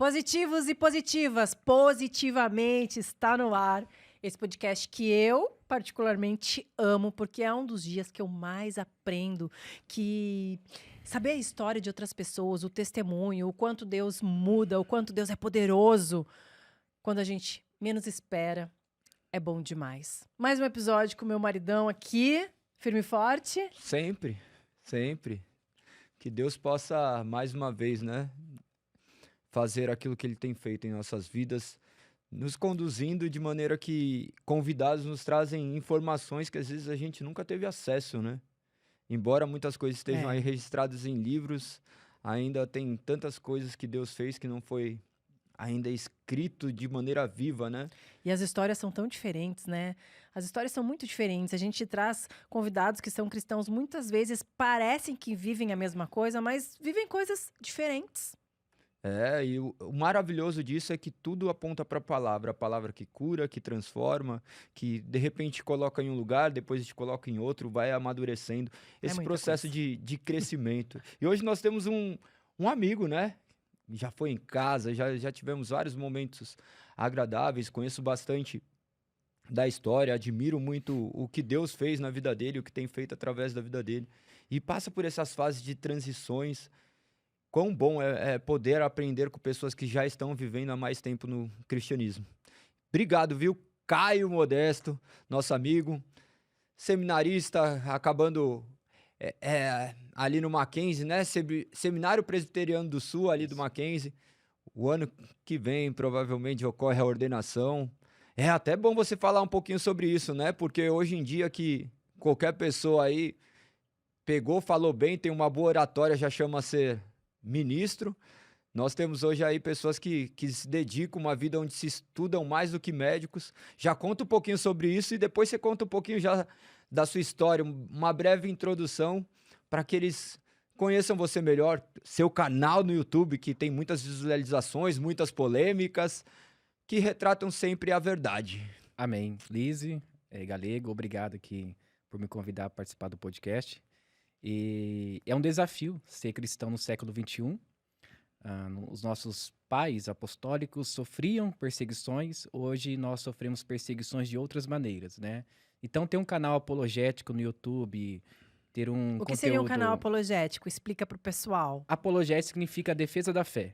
Positivos e positivas, positivamente está no ar esse podcast que eu particularmente amo, porque é um dos dias que eu mais aprendo, que saber a história de outras pessoas, o testemunho, o quanto Deus muda, o quanto Deus é poderoso, quando a gente menos espera, é bom demais. Mais um episódio com o meu maridão aqui, firme e forte. Sempre, sempre. Que Deus possa, mais uma vez, né, fazer aquilo que Ele tem feito em nossas vidas, nos conduzindo de maneira que convidados nos trazem informações que às vezes a gente nunca teve acesso, né? Embora muitas coisas estejam aí registradas em livros, ainda tem tantas coisas que Deus fez que não foi ainda escrito de maneira viva, né? E as histórias são tão diferentes, né? As histórias são muito diferentes. A gente traz convidados que são cristãos, muitas vezes parecem que vivem a mesma coisa, mas vivem coisas diferentes. E o maravilhoso disso é que tudo aponta para a palavra que cura, que transforma, que de repente te coloca em um lugar, depois te coloca em outro, vai amadurecendo. É Esse muita processo coisa. de crescimento. E hoje nós temos um amigo, né? Já foi em casa, já tivemos vários momentos agradáveis, conheço bastante da história, admiro muito o que Deus fez na vida dele, o que tem feito através da vida dele. E passa por essas fases de transições. Quão bom é poder aprender com pessoas que já estão vivendo há mais tempo no cristianismo. Obrigado, viu? Caio Modesto, nosso amigo, seminarista, acabando ali no Mackenzie, né? Seminário Presbiteriano do Sul, ali do Mackenzie. O ano que vem, provavelmente, ocorre a ordenação. É até bom você falar um pouquinho sobre isso, né? Porque hoje em dia que qualquer pessoa aí pegou, falou bem, tem uma boa oratória, já chama a ser ministro. Nós temos hoje aí pessoas que se dedicam a uma vida onde se estudam mais do que médicos. Já conta um pouquinho sobre isso e depois você conta um pouquinho já da sua história, uma breve introdução para que eles conheçam você melhor, seu canal no YouTube, que tem muitas visualizações, muitas polêmicas, que retratam sempre a verdade. Amém. Lise, Galego, obrigado aqui por me convidar a participar do podcast. E é um desafio ser cristão no século XXI. Os nossos pais apostólicos sofriam perseguições, hoje nós sofremos perseguições de outras maneiras, né? Então ter um canal apologético no YouTube, ter um O que seria um canal apologético? Explica para o pessoal. Apologético significa a defesa da fé.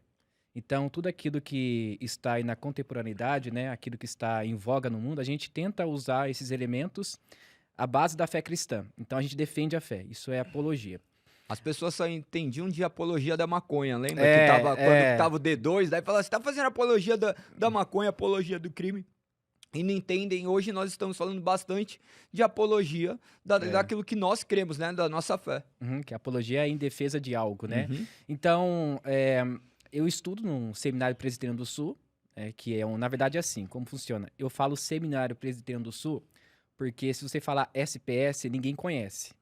Então, tudo aquilo que está aí na contemporaneidade, né, aquilo que está em voga no mundo, a gente tenta usar esses elementos à base da fé cristã. Então, a gente defende a fé. Isso é apologia. As pessoas só entendiam de apologia da maconha, lembra? Quando tava o D2, daí falava, você tá fazendo apologia da maconha, apologia do crime. E não entendem, hoje nós estamos falando bastante de apologia daquilo que nós cremos, né? Da nossa fé. Que a apologia é em defesa de algo, né? Uhum. Então, eu estudo num seminário presbiteriano do Sul, que na verdade é assim, como funciona. Eu falo seminário presbiteriano do Sul, porque se você falar SPS, ninguém conhece.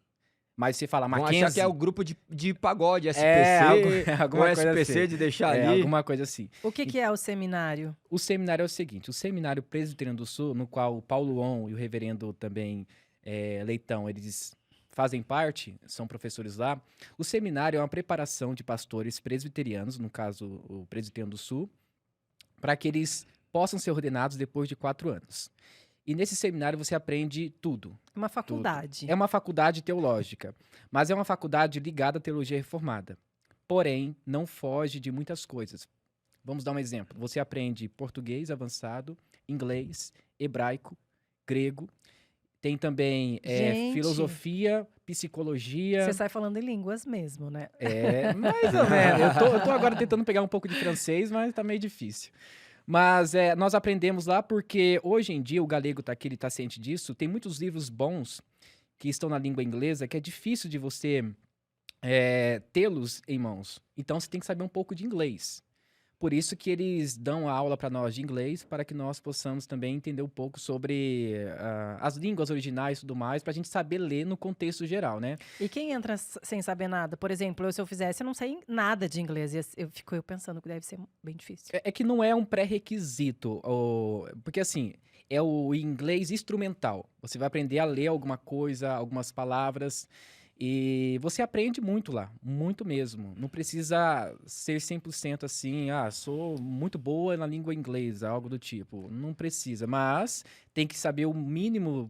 Mas se você fala Vão Mackenzie... achar que é o grupo de pagode, SPC, alguma ou coisa SPC assim. de deixar ali. Alguma coisa assim. O que é o seminário? O seminário é o seguinte, o Seminário Presbiteriano do Sul, no qual o Paulo On e o reverendo também Leitão, eles fazem parte, são professores lá. O seminário é uma preparação de pastores presbiterianos, no caso o Presbiteriano do Sul, para que eles possam ser ordenados depois de 4 anos. E nesse seminário você aprende tudo. É uma faculdade. É uma faculdade teológica, mas é uma faculdade ligada à teologia reformada. Porém, não foge de muitas coisas. Vamos dar um exemplo. Você aprende português avançado, inglês, hebraico, grego. Tem também filosofia, psicologia. Você sai falando em línguas mesmo, né? Mais ou menos. Eu tô agora tentando pegar um pouco de francês, mas tá meio difícil. Mas nós aprendemos lá porque hoje em dia o galego tá aqui, ele tá ciente disso. Tem muitos livros bons que estão na língua inglesa que é difícil de você tê-los em mãos. Então você tem que saber um pouco de inglês. Por isso que eles dão a aula para nós de inglês, para que nós possamos também entender um pouco sobre as línguas originais e tudo mais, para a gente saber ler no contexto geral, né? E quem entra sem saber nada? Por exemplo, se eu fizesse, eu não sei nada de inglês. Eu fico pensando que deve ser bem difícil. É que não é um pré-requisito, porque assim, é o inglês instrumental. Você vai aprender a ler alguma coisa, algumas palavras. E você aprende muito lá, muito mesmo. Não precisa ser 100% assim, sou muito boa na língua inglesa, algo do tipo. Não precisa, mas tem que saber o mínimo,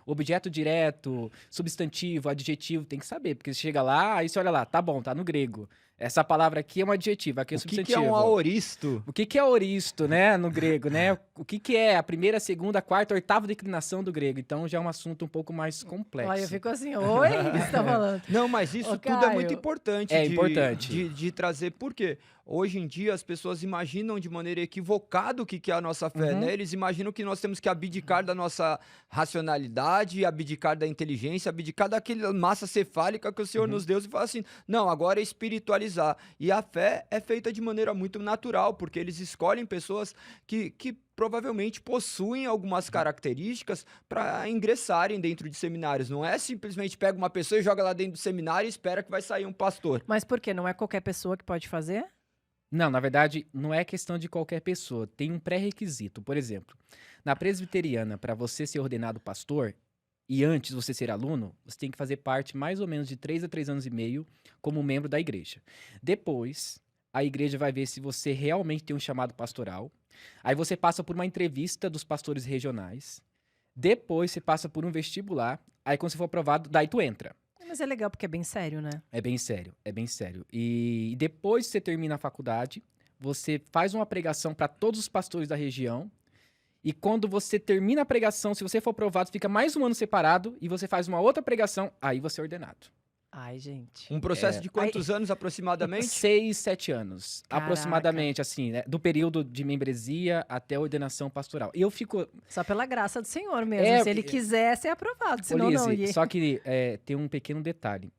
objeto direto, substantivo, adjetivo, tem que saber, porque você chega lá, aí você olha lá, tá bom, tá no grego. Essa palavra aqui é um adjetivo, aqui é O que que substantivo. é um aoristo? O que que é aoristo, né, no grego, né? O que que é a primeira, segunda, quarta, oitava declinação do grego? Então já é um assunto um pouco mais complexo. Olha, eu fico assim, oi, o que você tá falando? Não, mas isso Ô, tudo é muito Caio. importante É importante. de trazer, porque hoje em dia as pessoas imaginam de maneira equivocada o que que é a nossa fé, Uhum. né? Eles imaginam que nós temos que abdicar da nossa racionalidade, abdicar da inteligência, abdicar daquela massa cefálica que o Senhor nos deu e falar assim, não, agora é espiritualizar. E a fé é feita de maneira muito natural, porque eles escolhem pessoas que provavelmente possuem algumas características para ingressarem dentro de seminários. Não é simplesmente pega uma pessoa e joga lá dentro do seminário e espera que vai sair um pastor. Mas por quê? Não é qualquer pessoa que pode fazer? Não, na verdade, não é questão de qualquer pessoa. Tem um pré-requisito. Por exemplo, na presbiteriana, para você ser ordenado pastor, e antes você ser aluno, você tem que fazer parte mais ou menos de 3 a 3 anos e meio como membro da igreja. Depois, a igreja vai ver se você realmente tem um chamado pastoral. Aí você passa por uma entrevista dos pastores regionais. Depois você passa por um vestibular. Aí quando você for aprovado, daí tu entra. Mas é legal porque é bem sério, né? É bem sério, é bem sério. E depois que você termina a faculdade, você faz uma pregação para todos os pastores da região. E quando você termina a pregação, se você for aprovado, fica mais um ano separado e você faz uma outra pregação, aí você é ordenado. Ai, gente. Um processo de quantos anos aproximadamente? 6, 7 anos, Caraca. aproximadamente, assim, né? Do período de membresia até a ordenação pastoral. E eu fico... Só pela graça do Senhor mesmo. É, Se ele quiser ser aprovado, senão Ô, Lizzy, não. só que tem um pequeno detalhe.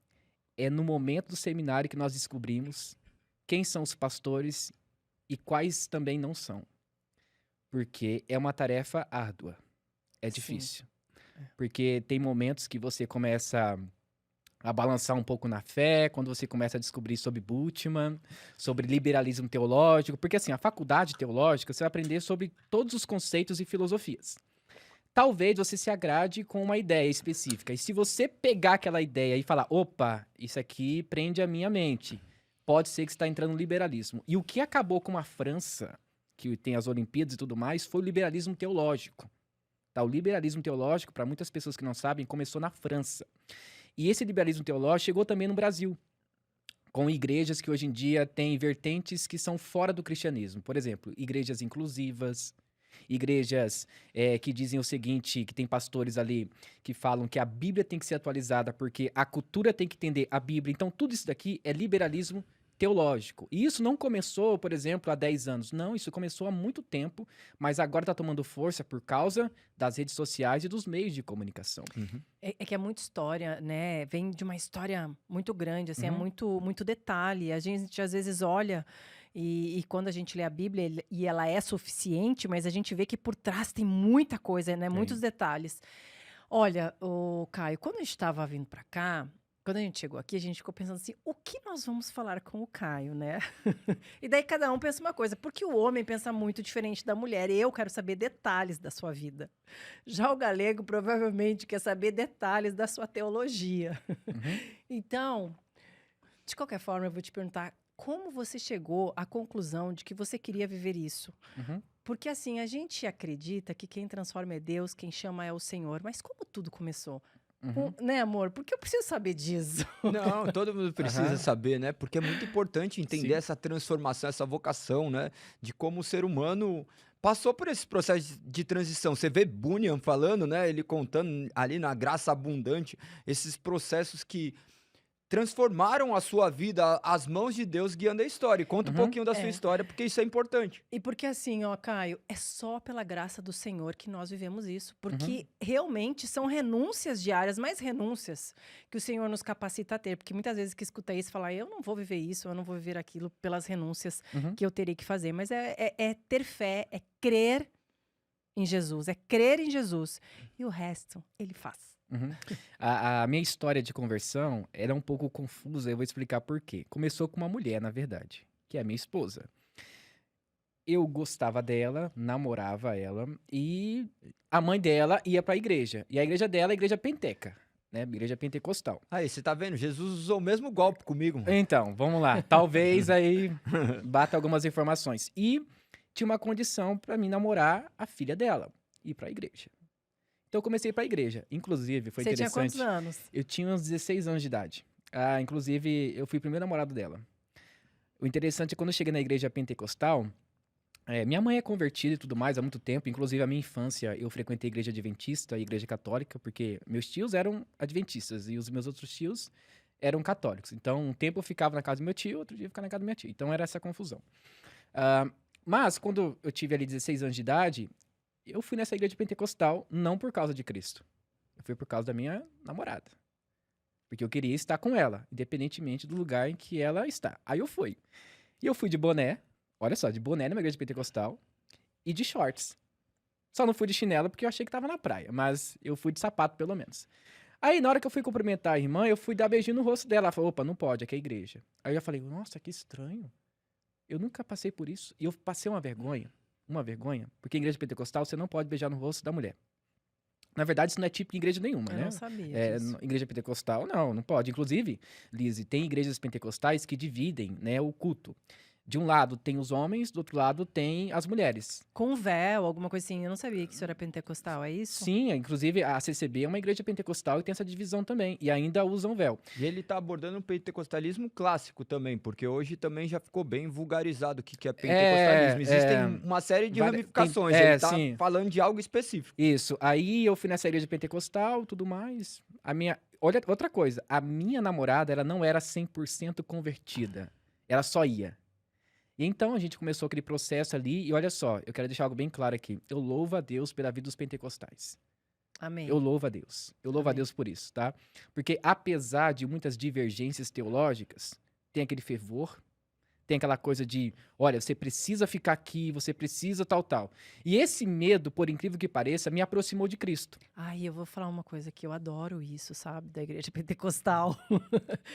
É no momento do seminário que nós descobrimos quem são os pastores e quais também não são. Porque é uma tarefa árdua. É Sim. difícil. Porque tem momentos que você começa a balançar um pouco na fé, quando você começa a descobrir sobre Bultmann, sobre liberalismo teológico. Porque, assim, a faculdade teológica, você vai aprender sobre todos os conceitos e filosofias. Talvez você se agrade com uma ideia específica. E se você pegar aquela ideia e falar, opa, isso aqui prende a minha mente, pode ser que você está entrando no liberalismo. E o que acabou com a França, que tem as Olimpíadas e tudo mais, foi o liberalismo teológico. Tá? O liberalismo teológico, para muitas pessoas que não sabem, começou na França. E esse liberalismo teológico chegou também no Brasil, com igrejas que hoje em dia têm vertentes que são fora do cristianismo. Por exemplo, igrejas inclusivas, igrejas que dizem o seguinte, que tem pastores ali que falam que a Bíblia tem que ser atualizada porque a cultura tem que entender a Bíblia. Então, tudo isso daqui é liberalismo teológico. E isso não começou, por exemplo, há 10 anos. Não, isso começou há muito tempo, mas agora está tomando força por causa das redes sociais e dos meios de comunicação. É que é muita história, né? Vem de uma história muito grande, assim, é Uhum. muito detalhe. A gente às vezes olha e quando a gente lê a Bíblia e ela é suficiente, mas a gente vê que por trás tem muita coisa, né? Tem. Muitos detalhes. Olha, o Caio, quando a gente estava vindo para cá, quando a gente chegou aqui, a gente ficou pensando assim, o que nós vamos falar com o Caio, né? E daí cada um pensa uma coisa, porque o homem pensa muito diferente da mulher. E eu quero saber detalhes da sua vida. Já o galego provavelmente quer saber detalhes da sua teologia. Uhum. Então, de qualquer forma, eu vou te perguntar como você chegou à conclusão de que você queria viver isso. Uhum. Porque assim, a gente acredita que quem transforma é Deus, quem chama é o Senhor. Mas como tudo começou? Uhum. Né, amor? Porque eu preciso saber disso. Não, todo mundo precisa Aham. saber, né? Porque é muito importante entender Sim. essa transformação, essa vocação, né? De como o ser humano passou por esse processo de transição. Você vê Bunyan falando, né? Ele contando ali na graça abundante, esses processos que transformaram a sua vida, as mãos de Deus guiando a história. E conta um Uhum. pouquinho da sua É. história, porque isso é importante. E porque assim, ó, Caio, é só pela graça do Senhor que nós vivemos isso. Porque realmente são renúncias diárias, mais renúncias que o Senhor nos capacita a ter. Porque muitas vezes que escuta isso, fala, eu não vou viver isso, eu não vou viver aquilo pelas renúncias Uhum. que eu terei que fazer. Mas é ter fé, é crer em Jesus, é crer em Jesus. E o resto, ele faz. Uhum. A minha história de conversão era um pouco confusa, eu vou explicar por quê. Começou com uma mulher, na verdade, que é a minha esposa. Eu gostava dela, namorava ela, e a mãe dela ia pra igreja. E a igreja dela é a igreja penteca. né? Igreja pentecostal. Aí, você tá vendo? Jesus usou o mesmo golpe comigo, mano. Então, vamos lá. Talvez aí bata algumas informações. E tinha uma condição pra mim namorar a filha dela, ir pra igreja. Então eu comecei pra igreja. Inclusive, foi Você tinha interessante. quantos anos? Eu tinha uns 16 anos de idade. Inclusive, eu fui o primeiro namorado dela. O interessante é quando eu cheguei na igreja pentecostal, minha mãe é convertida e tudo mais há muito tempo. Inclusive, a minha infância, eu frequentei a igreja adventista e igreja católica, porque meus tios eram adventistas e os meus outros tios eram católicos. Então, um tempo eu ficava na casa do meu tio, outro dia eu ficava na casa da minha tia. Então, era essa confusão. Mas, quando eu tive ali 16 anos de idade, eu fui nessa igreja pentecostal não por causa de Cristo. Eu fui por causa da minha namorada. Porque eu queria estar com ela, independentemente do lugar em que ela está. Aí eu fui. E eu fui de boné, olha só, de boné numa igreja pentecostal e de shorts. Só não fui de chinelo porque eu achei que tava na praia, mas eu fui de sapato pelo menos. Aí na hora que eu fui cumprimentar a irmã, eu fui dar beijinho no rosto dela. Ela falou, opa, não pode, aqui é a igreja. Aí eu já falei, nossa, que estranho. Eu nunca passei por isso. E eu passei uma vergonha, porque em igreja pentecostal você não pode beijar no rosto da mulher. Na verdade, isso não é típico em igreja nenhuma, Eu né? não sabia disso. Igreja pentecostal, não pode. Inclusive, Lizzy, tem igrejas pentecostais que dividem, né, o culto. De um lado tem os homens, do outro lado tem as mulheres. Com véu, alguma coisa assim. Eu não sabia que isso era pentecostal, é isso? Sim, inclusive a CCB é uma igreja pentecostal e tem essa divisão também. E ainda usam véu. E ele tá abordando o pentecostalismo clássico também, porque hoje também já ficou bem vulgarizado o que é pentecostalismo. Existem uma série de ramificações, ele tá sim. falando de algo específico. Isso. Aí eu fui nessa igreja pentecostal, tudo mais. Olha, outra coisa. A minha namorada, ela não era 100% convertida. Ela só ia. E então a gente começou aquele processo ali. E olha só, eu quero deixar algo bem claro aqui. Eu louvo a Deus pela vida dos pentecostais. Amém. Eu louvo a Deus. Eu louvo a Amém. Deus por isso, tá? Porque apesar de muitas divergências teológicas, tem aquele fervor, tem aquela coisa de, olha, você precisa ficar aqui, você precisa tal. E esse medo, por incrível que pareça, me aproximou de Cristo. Ai, eu vou falar uma coisa que eu adoro isso, sabe? Da igreja pentecostal.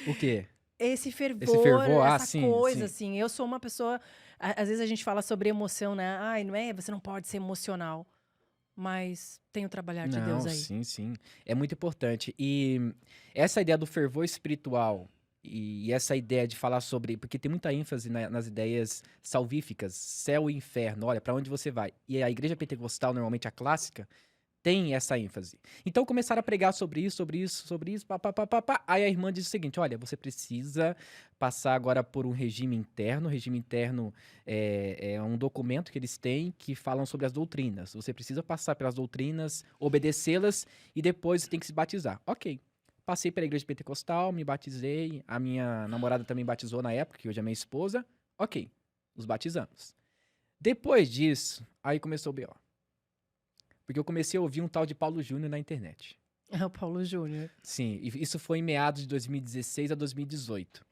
O quê? Esse fervor, fervor, essa sim, coisa, sim. assim. Eu sou uma pessoa... Às vezes a gente fala sobre emoção, né? Ai, não é? Você não pode ser emocional. Mas tem o trabalhar de Deus aí. Sim. É muito importante. E essa ideia do fervor espiritual e essa ideia de falar sobre... Porque tem muita ênfase nas ideias salvíficas, céu e inferno. Olha, para onde você vai? E a igreja pentecostal, normalmente a clássica, tem essa ênfase. Então começaram a pregar sobre isso, pá. Aí a irmã disse o seguinte, olha, você precisa passar agora por um regime interno. O regime interno é um documento que eles têm que falam sobre as doutrinas. Você precisa passar pelas doutrinas, obedecê-las e depois você tem que se batizar. Ok. Passei pela igreja pentecostal, me batizei. A minha namorada também batizou na época, que hoje é minha esposa. Ok. Nos batizamos. Depois disso, aí começou o B.O. Porque eu comecei a ouvir um tal de Paulo Júnior na internet. É o Paulo Júnior. Sim, e isso foi em meados de 2016 a 2018.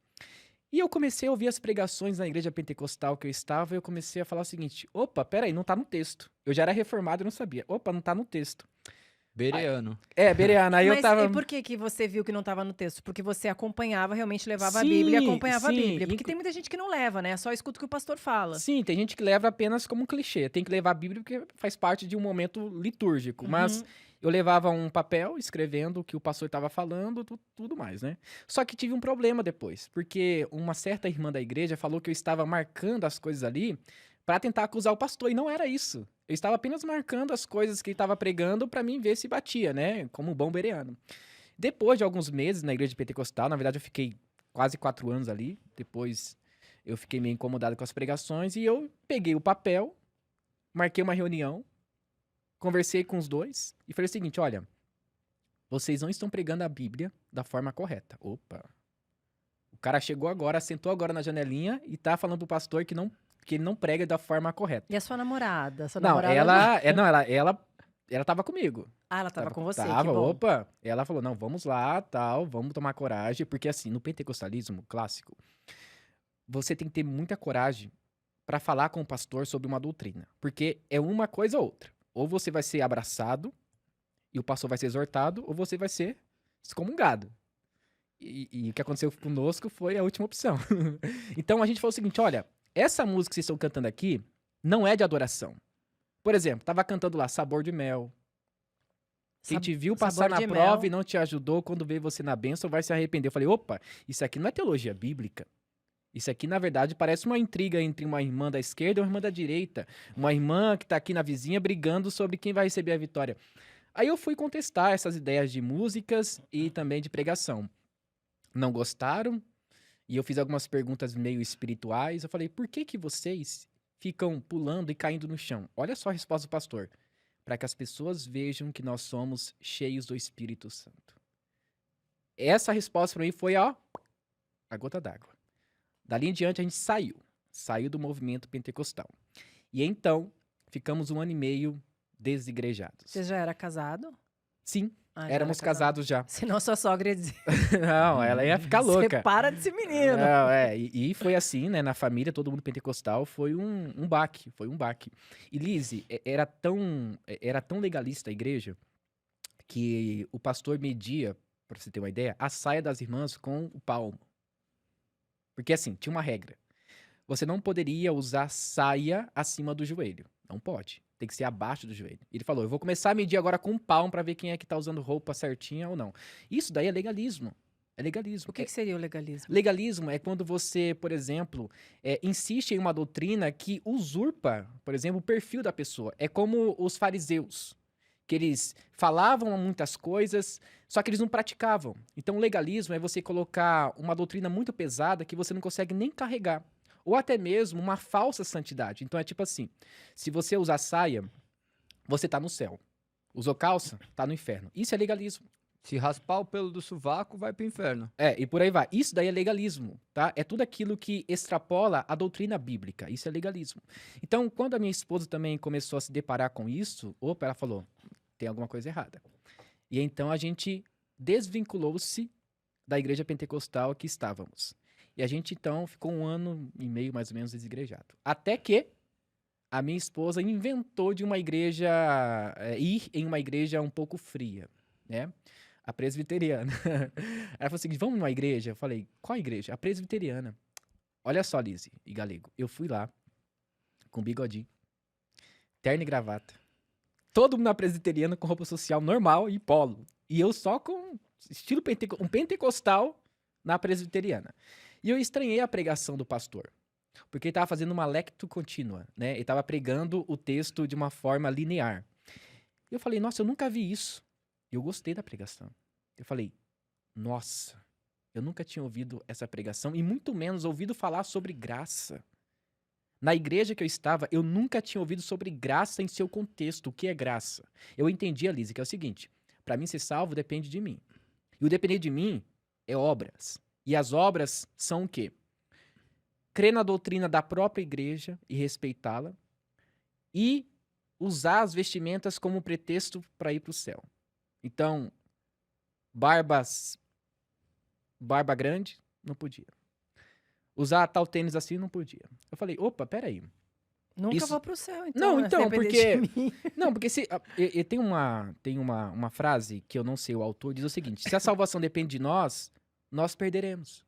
E eu comecei a ouvir as pregações na igreja pentecostal que eu estava e eu comecei a falar o seguinte, opa, peraí, não tá no texto. Eu já era reformado e não sabia. Opa, não tá no texto. Bereano. Bereano, aí Mas eu tava... e por que você viu que não estava no texto? Porque você acompanhava, realmente levava a Sim, Bíblia e acompanhava a sim. Bíblia. Porque tem muita gente que não leva, né? Só escuta o que o pastor fala. Sim, tem gente que leva apenas como um clichê. Tem que levar a Bíblia porque faz parte de um momento litúrgico. Mas eu levava um papel escrevendo o que o pastor estava falando, tudo mais, né? Só que tive um problema depois. Porque uma certa irmã da igreja falou que eu estava marcando as coisas ali para tentar acusar o pastor. E não era isso. Eu estava apenas marcando as coisas que ele estava pregando para mim ver se batia, né? Como um bom bereano. Depois de alguns meses na igreja pentecostal, na verdade eu fiquei quase 4 anos ali. Depois eu fiquei meio incomodado com as pregações e eu peguei o papel, marquei uma reunião, conversei com os dois e falei o seguinte, olha, vocês não estão pregando a Bíblia da forma correta. Opa! O cara chegou agora, sentou agora na janelinha e tá falando pro pastor que ele não prega da forma correta. E a sua namorada? Ela tava comigo. Ah, ela tava com você, Tava, que bom. opa. Ela falou, não, vamos lá, tal, vamos tomar coragem. Porque assim, no pentecostalismo clássico, você tem que ter muita coragem pra falar com o pastor sobre uma doutrina. Porque é uma coisa ou outra. Ou você vai ser abraçado e o pastor vai ser exortado, ou você vai ser excomungado. E o que aconteceu conosco foi a última opção. Então a gente falou o seguinte, olha, essa música que vocês estão cantando aqui não é de adoração. Por exemplo, tava cantando lá Sabor de Mel. Quem te viu sabor passar na de prova mel. e não te ajudou, quando vê você na bênção, vai se arrepender. Eu falei, opa, isso aqui não é teologia bíblica. Isso aqui, na verdade, parece uma intriga entre uma irmã da esquerda e uma irmã da direita. Uma irmã que tá aqui na vizinha brigando sobre quem vai receber a vitória. Aí eu fui contestar essas ideias de músicas e também de pregação. Não gostaram, e eu fiz algumas perguntas meio espirituais. Eu falei, por que que vocês ficam pulando e caindo no chão? Olha só a resposta do pastor. Para que as pessoas vejam que nós somos cheios do Espírito Santo. Essa resposta para mim foi, ó, a gota d'água. Dali em diante a gente saiu do movimento pentecostal. E então, ficamos 1 ano e meio desigrejados. Você já era casado? Sim, Ah, já éramos era casado. casados já. Senão sua sogra ia dizer, Não, ela ia ficar louca. separa desse menino. Não, e foi assim, né, na família, todo mundo pentecostal, foi um baque, foi um baque. E Lise, era tão legalista a igreja, que o pastor media, pra você ter uma ideia, a saia das irmãs com o palmo. Porque assim, tinha uma regra. Você não poderia usar saia acima do joelho. Não pode. Tem que ser abaixo do joelho. Ele falou, eu vou começar a medir agora com um palmo pra ver quem é que tá usando roupa certinha ou não. Isso daí é legalismo. É legalismo. O que seria o legalismo? Legalismo é quando você, por exemplo, insiste em uma doutrina que usurpa, por exemplo, o perfil da pessoa. É como os fariseus, que eles falavam muitas coisas, só que eles não praticavam. Então, o legalismo é você colocar uma doutrina muito pesada que você não consegue nem carregar. Ou até mesmo uma falsa santidade. Então, é tipo assim, se você usar saia, você tá no céu. Usou calça, tá no inferno. Isso é legalismo. Se raspar o pelo do sovaco, vai pro inferno. E por aí vai. Isso daí é legalismo, tá? É tudo aquilo que extrapola a doutrina bíblica. Isso é legalismo. Então, quando a minha esposa também começou a se deparar com isso, ela falou, tem alguma coisa errada. E então a gente desvinculou-se da igreja pentecostal que estávamos. E a gente, então, ficou 1 ano e meio, mais ou menos, desigrejado. Até que a minha esposa inventou de uma igreja, ir em uma igreja um pouco fria, né? A presbiteriana. Ela falou assim, vamos numa igreja? Eu falei, qual igreja? A presbiteriana. Olha só, Lise e Galego, eu fui lá com bigodinho, terno e gravata. Todo mundo na presbiteriana com roupa social normal e polo. E eu só com estilo um pentecostal na presbiteriana. E eu estranhei a pregação do pastor, porque ele estava fazendo uma lectio contínua, né? Ele estava pregando o texto de uma forma linear. E eu falei, nossa, eu nunca vi isso. Eu gostei da pregação. Eu falei, nossa, eu nunca tinha ouvido essa pregação e muito menos ouvido falar sobre graça. Na igreja que eu estava, eu nunca tinha ouvido sobre graça em seu contexto. O que é graça? Eu entendi, Lise, que é o seguinte, para mim ser salvo depende de mim. E o depender de mim é obras. E as obras são o quê? Crer na doutrina da própria igreja e respeitá-la e usar as vestimentas como pretexto para ir para o céu. Então, barba grande, não podia. Usar tal tênis assim, não podia. Eu falei, opa, peraí. Nunca vou pro céu, então. Não, né? então, Se depender porque... de mim. Não, porque tem uma frase que eu não sei o autor, diz o seguinte, se a salvação depende de nós perderemos.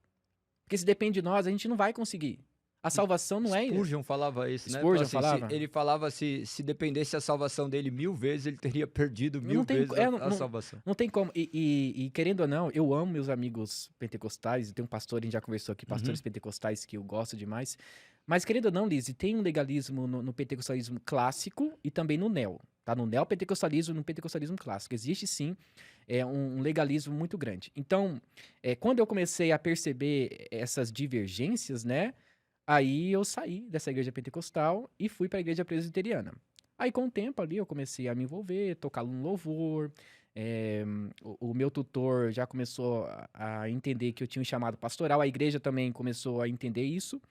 Porque se depende de nós, a gente não vai conseguir. A salvação não é... Spurgeon falava isso, né? Spurgeon Falou assim, falava? ele falava se dependesse a salvação dele 1000 vezes, ele teria perdido 1000 Não tem- vezes a não- salvação. Não tem como. E querendo ou não, eu amo meus amigos pentecostais. Tem um pastor, a gente já conversou aqui, pastores pentecostais que eu gosto demais. Mas querendo ou não, Liz, tem um legalismo no pentecostalismo clássico e também no neo. Tá? No neopentecostalismo e no pentecostalismo clássico. Existe sim um legalismo muito grande. Então, quando eu comecei a perceber essas divergências, né? Aí eu saí dessa igreja pentecostal e fui para a igreja presbiteriana. Aí, com o tempo ali, eu comecei a me envolver, tocar no louvor. O meu tutor já começou a entender que eu tinha um chamado pastoral. A igreja também começou a entender isso.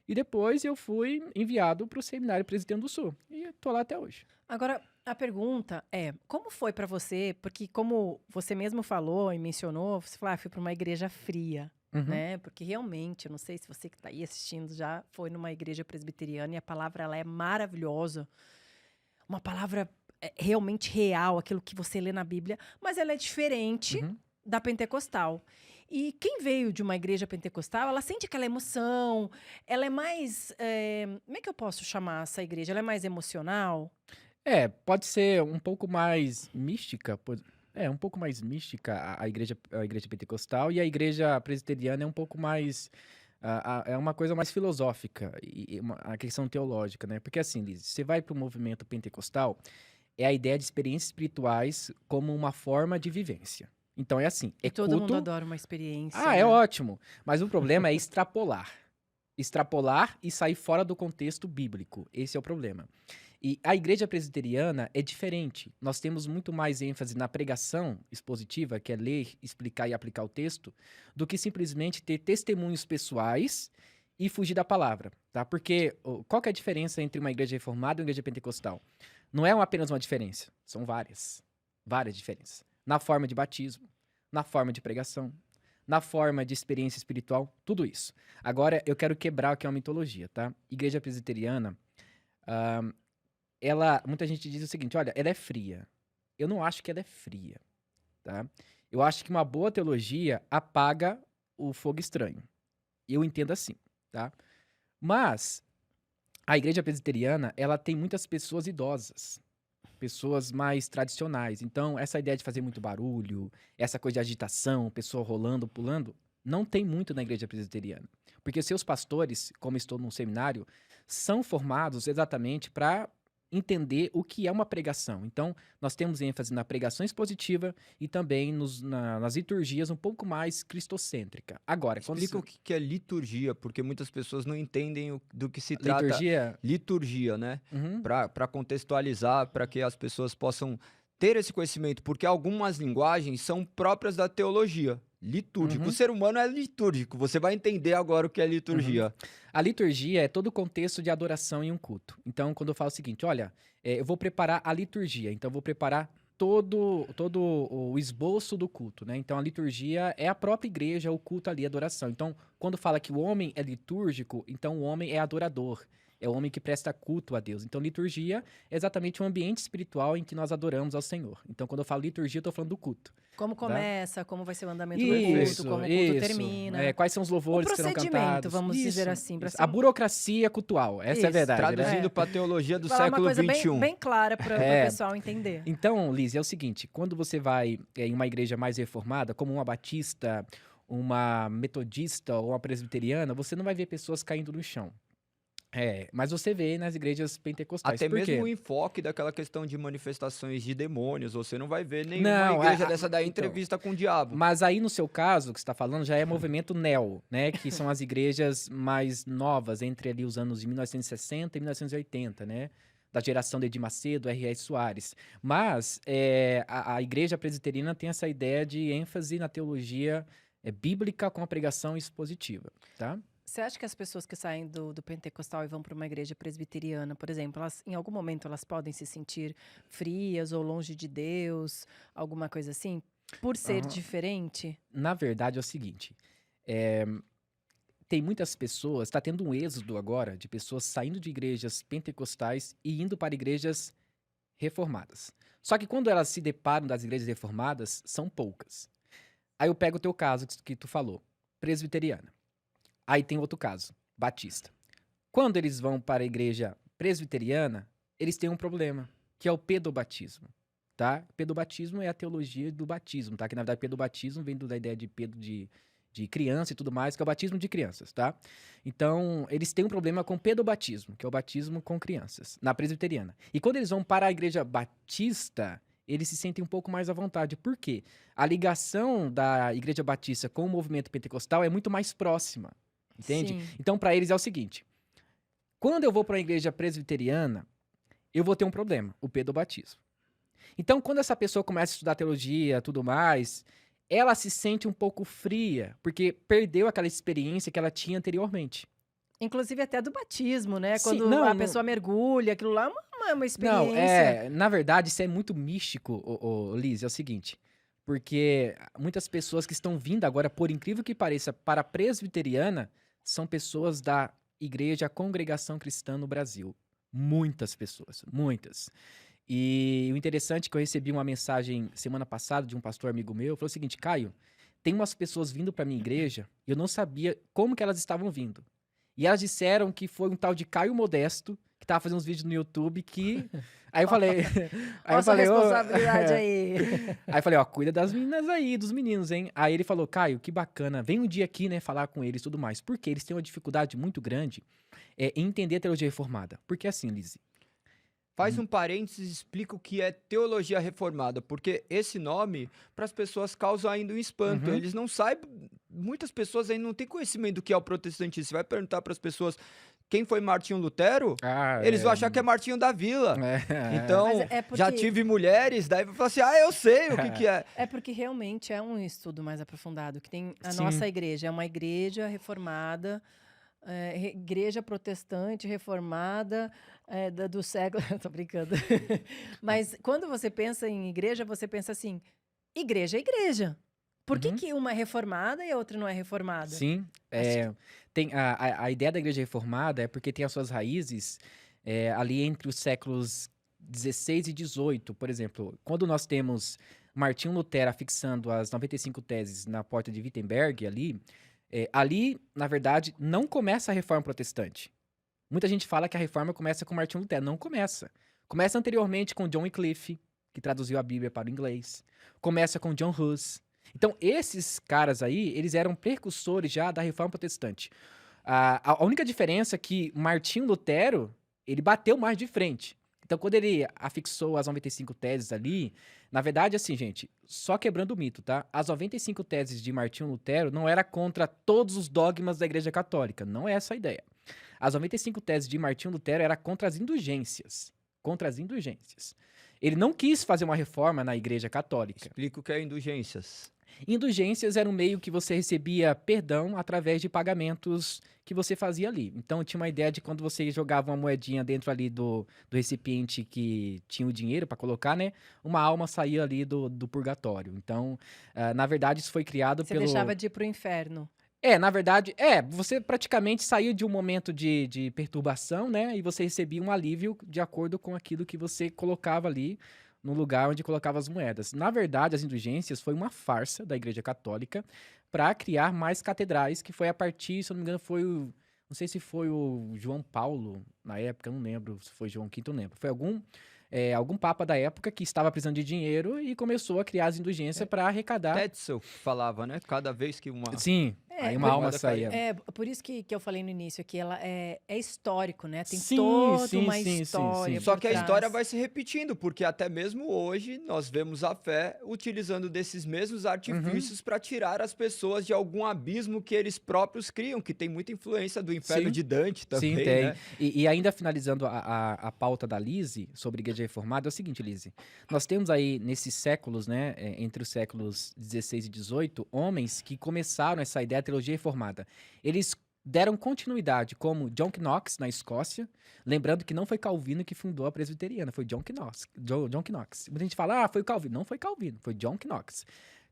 E depois eu fui enviado para o Seminário Presbiteriano do Sul. E estou lá até hoje. Agora, a pergunta é, como foi pra você? Porque como você mesmo falou e mencionou, você falou, fui pra uma igreja fria, né? Porque realmente, eu não sei se você que tá aí assistindo já foi numa igreja presbiteriana e a palavra ela é maravilhosa. Uma palavra realmente real, aquilo que você lê na Bíblia, mas ela é diferente da pentecostal. E quem veio de uma igreja pentecostal, ela sente aquela emoção, ela é mais... como é que eu posso chamar essa igreja? Ela é mais emocional? Pode ser um pouco mais mística. Um pouco mais mística a igreja pentecostal, e a igreja presbiteriana é um pouco mais. É uma coisa mais filosófica, a questão teológica, né? Porque assim, Liz, você vai para o movimento pentecostal, é a ideia de experiências espirituais como uma forma de vivência. Então é assim, E é todo culto. mundo adora uma experiência, É né? ótimo. Mas o problema é extrapolar. Extrapolar e sair fora do contexto bíblico. Esse é o problema. E a igreja presbiteriana é diferente. Nós temos muito mais ênfase na pregação expositiva, que é ler, explicar e aplicar o texto, do que simplesmente ter testemunhos pessoais e fugir da palavra, tá? Porque qual que é a diferença entre uma igreja reformada e uma igreja pentecostal? Não é apenas uma diferença, são várias. Várias diferenças. Na forma de batismo, na forma de pregação, na forma de experiência espiritual, tudo isso. Agora, eu quero quebrar aqui uma mitologia, tá? Igreja presbiteriana, muita gente diz o seguinte, olha, ela é fria. Eu não acho que ela é fria, tá? Eu acho que uma boa teologia apaga o fogo estranho. Eu entendo assim, tá? Mas a igreja presbiteriana, ela tem muitas pessoas idosas, pessoas mais tradicionais. Então, essa ideia de fazer muito barulho, essa coisa de agitação, pessoa rolando, pulando, não tem muito na igreja presbiteriana. Porque seus pastores, como estou num seminário, são formados exatamente para entender o que é uma pregação. Então, nós temos ênfase na pregação expositiva e também nas liturgias um pouco mais cristocêntrica. Agora, Explica o que é liturgia, porque muitas pessoas não entendem do que se trata liturgia, liturgia, né? uhum, Para contextualizar, para que as pessoas possam ter esse conhecimento, porque algumas linguagens são próprias da teologia. Litúrgico. Uhum. O ser humano é litúrgico. Você vai entender agora o que é liturgia. A liturgia é todo o contexto de adoração em um culto. Então, quando eu falo o seguinte, olha, eu vou preparar a liturgia, então eu vou preparar todo o esboço do culto, né? Então, a liturgia é a própria igreja, o culto ali, a adoração. Então, quando fala que o homem é litúrgico, então o homem é adorador. É o homem que presta culto a Deus. Então, liturgia é exatamente um ambiente espiritual em que nós adoramos ao Senhor. Então, quando eu falo liturgia, eu estou falando do culto. Como Tá? começa, como vai ser o andamento do culto, como o culto termina. Quais são os louvores O que serão procedimento, cantados. vamos dizer assim, pra Isso. ser A burocracia cultual, essa é a Isso, verdade. né? Traduzindo para a teologia do Falar uma século coisa XXI. bem clara para o pessoal entender. Então, Liz, é o seguinte, quando você vai em uma igreja mais reformada, como uma batista, uma metodista ou uma presbiteriana, você não vai ver pessoas caindo no chão. Mas você vê nas igrejas pentecostais. Até Por quê? mesmo o enfoque daquela questão de manifestações de demônios. Você não vai ver nenhuma igreja dessa da então, entrevista com o diabo. Mas aí, no seu caso, que você está falando, já é movimento neo, né? Que são as igrejas mais novas, entre ali os anos de 1960 e 1980, né? Da geração de Edir Macedo, R.S. Soares. Mas a igreja presbiteriana tem essa ideia de ênfase na teologia bíblica com a pregação expositiva, tá? Você acha que as pessoas que saem do pentecostal e vão para uma igreja presbiteriana, por exemplo, em algum momento elas podem se sentir frias ou longe de Deus, alguma coisa assim, por ser diferente? Na verdade, é o seguinte, tem muitas pessoas, está tendo um êxodo agora de pessoas saindo de igrejas pentecostais e indo para igrejas reformadas. Só que quando elas se deparam das igrejas reformadas, são poucas. Aí eu pego o teu caso que tu falou, presbiteriana. Aí tem outro caso, batista. Quando eles vão para a igreja presbiteriana, eles têm um problema, que é o pedobatismo, tá? Pedobatismo é a teologia do batismo, tá? Que na verdade pedobatismo vem da ideia de pedo de criança e tudo mais, que é o batismo de crianças, tá? Então, eles têm um problema com pedobatismo, que é o batismo com crianças, na presbiteriana. E quando eles vão para a igreja batista, eles se sentem um pouco mais à vontade. Por quê? A ligação da igreja batista com o movimento pentecostal é muito mais próxima. Entende? Sim. Então, para eles é o seguinte: quando eu vou para uma igreja presbiteriana, eu vou ter um problema, o pedobatismo. Então, quando essa pessoa começa a estudar teologia, tudo mais, ela se sente um pouco fria, porque perdeu aquela experiência que ela tinha anteriormente. Inclusive até do batismo, né? Sim, Quando a pessoa mergulha, aquilo lá é uma experiência. Não, na verdade, isso é muito místico, Liz, é o seguinte. Porque muitas pessoas que estão vindo agora, por incrível que pareça, para a presbiteriana, são pessoas da Igreja Congregação Cristã no Brasil. Muitas pessoas, muitas. E o interessante é que eu recebi uma mensagem semana passada de um pastor amigo meu, falou o seguinte: Caio, tem umas pessoas vindo para minha igreja e eu não sabia como que elas estavam vindo. E elas disseram que foi um tal de Caio Modesto que tava fazendo uns vídeos no YouTube que... Aí eu falei... Olha a sua responsabilidade aí. Aí eu falei, ó, cuida das meninas aí, dos meninos, hein? Aí ele falou, Caio, que bacana, vem um dia aqui, né, falar com eles e tudo mais. Porque eles têm uma dificuldade muito grande em entender a teologia reformada. Porque assim, Lizzy... Faz um parênteses e explica o que é teologia reformada, porque esse nome, para as pessoas, causa ainda um espanto. Uhum. Eles não sabem, muitas pessoas ainda não têm conhecimento do que é o protestantismo. Você vai perguntar para as pessoas quem foi Martinho Lutero, eles vão achar que é Martinho da Vila. Então, Mas é porque- já tive mulheres, daí vai falar assim, eu sei o que é. É porque realmente é um estudo mais aprofundado, que tem a Sim. nossa igreja, é uma igreja reformada, igreja protestante reformada do século... Tô brincando. Mas quando você pensa em igreja, você pensa assim, igreja é igreja. Por que Uhum. que uma é reformada e a outra não é reformada? Sim, tem a ideia da igreja reformada é porque tem as suas raízes ali entre os séculos 16 e 18, por exemplo. Quando nós temos Martinho Lutero afixando as 95 teses na porta de Wittenberg ali, na verdade, não começa a reforma protestante. Muita gente fala que a reforma começa com Martinho Lutero. Não começa. Começa anteriormente com John Wycliffe, que traduziu a Bíblia para o inglês. Começa com John Hus. Então, esses caras aí, eles eram precursores já da reforma protestante. A única diferença é que Martinho Lutero, ele bateu mais de frente. Então, quando ele afixou as 95 teses ali, na verdade, assim, gente, só quebrando o mito, tá? As 95 teses de Martinho Lutero não era contra todos os dogmas da Igreja Católica. Não é essa a ideia. As 95 teses de Martinho Lutero era contra as indulgências. Contra as indulgências. Ele não quis fazer uma reforma na Igreja Católica. Explica o que é indulgências. Indulgências era um meio que você recebia perdão através de pagamentos que você fazia ali. Então, tinha uma ideia de quando você jogava uma moedinha dentro ali do recipiente que tinha o dinheiro para colocar, né? Uma alma saía ali do purgatório. Então, na verdade, isso foi criado Você deixava de ir pro inferno. Na verdade, você praticamente saiu de um momento de perturbação, né? E você recebia um alívio de acordo com aquilo que você colocava ali no lugar onde colocava as moedas. Na verdade, as indulgências foi uma farsa da Igreja Católica para criar mais catedrais, que foi a partir, se eu não me engano, não sei se foi o João Paulo, na época, eu não lembro se foi João V, eu não lembro. Foi algum papa da época que estava precisando de dinheiro e começou a criar as indulgências para arrecadar. Tetzel falava, né? Cada vez que uma... Sim, aí uma alma saía. Por isso que eu falei no início que ela é histórico, né? Tem Sim, toda sim, uma sim, história. sim. Só por que a trás. história vai se repetindo, porque até mesmo hoje nós vemos a fé utilizando desses mesmos artifícios para tirar as pessoas de algum abismo que eles próprios criam, que tem muita influência do Inferno Sim. de Dante também, Sim, tem. né? E ainda finalizando a pauta da Lizzy sobre a Igreja Reformada, é o seguinte, Lizzy. Nós temos aí, nesses séculos, né, entre os séculos 16 e 18, homens que começaram essa ideia da teologia reformada. Eles deram continuidade, como John Knox, na Escócia. Lembrando que não foi Calvino que fundou a presbiteriana, foi John Knox. Muita gente fala, foi o Calvino. Não foi Calvino, foi John Knox.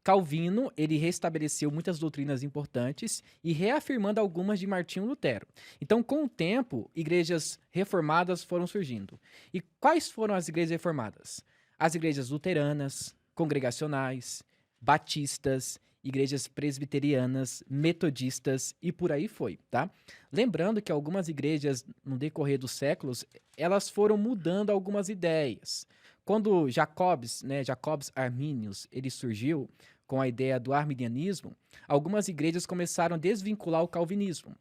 Calvino, ele restabeleceu muitas doutrinas importantes e reafirmando algumas de Martinho Lutero. Então, com o tempo, igrejas reformadas foram surgindo. E quais foram as igrejas reformadas? As igrejas luteranas, congregacionais, batistas, igrejas presbiterianas, metodistas e por aí foi, tá? Lembrando que algumas igrejas, no decorrer dos séculos, elas foram mudando algumas ideias. Quando Jacobs Arminius, ele surgiu com a ideia do arminianismo, algumas igrejas começaram a desvincular o calvinismo.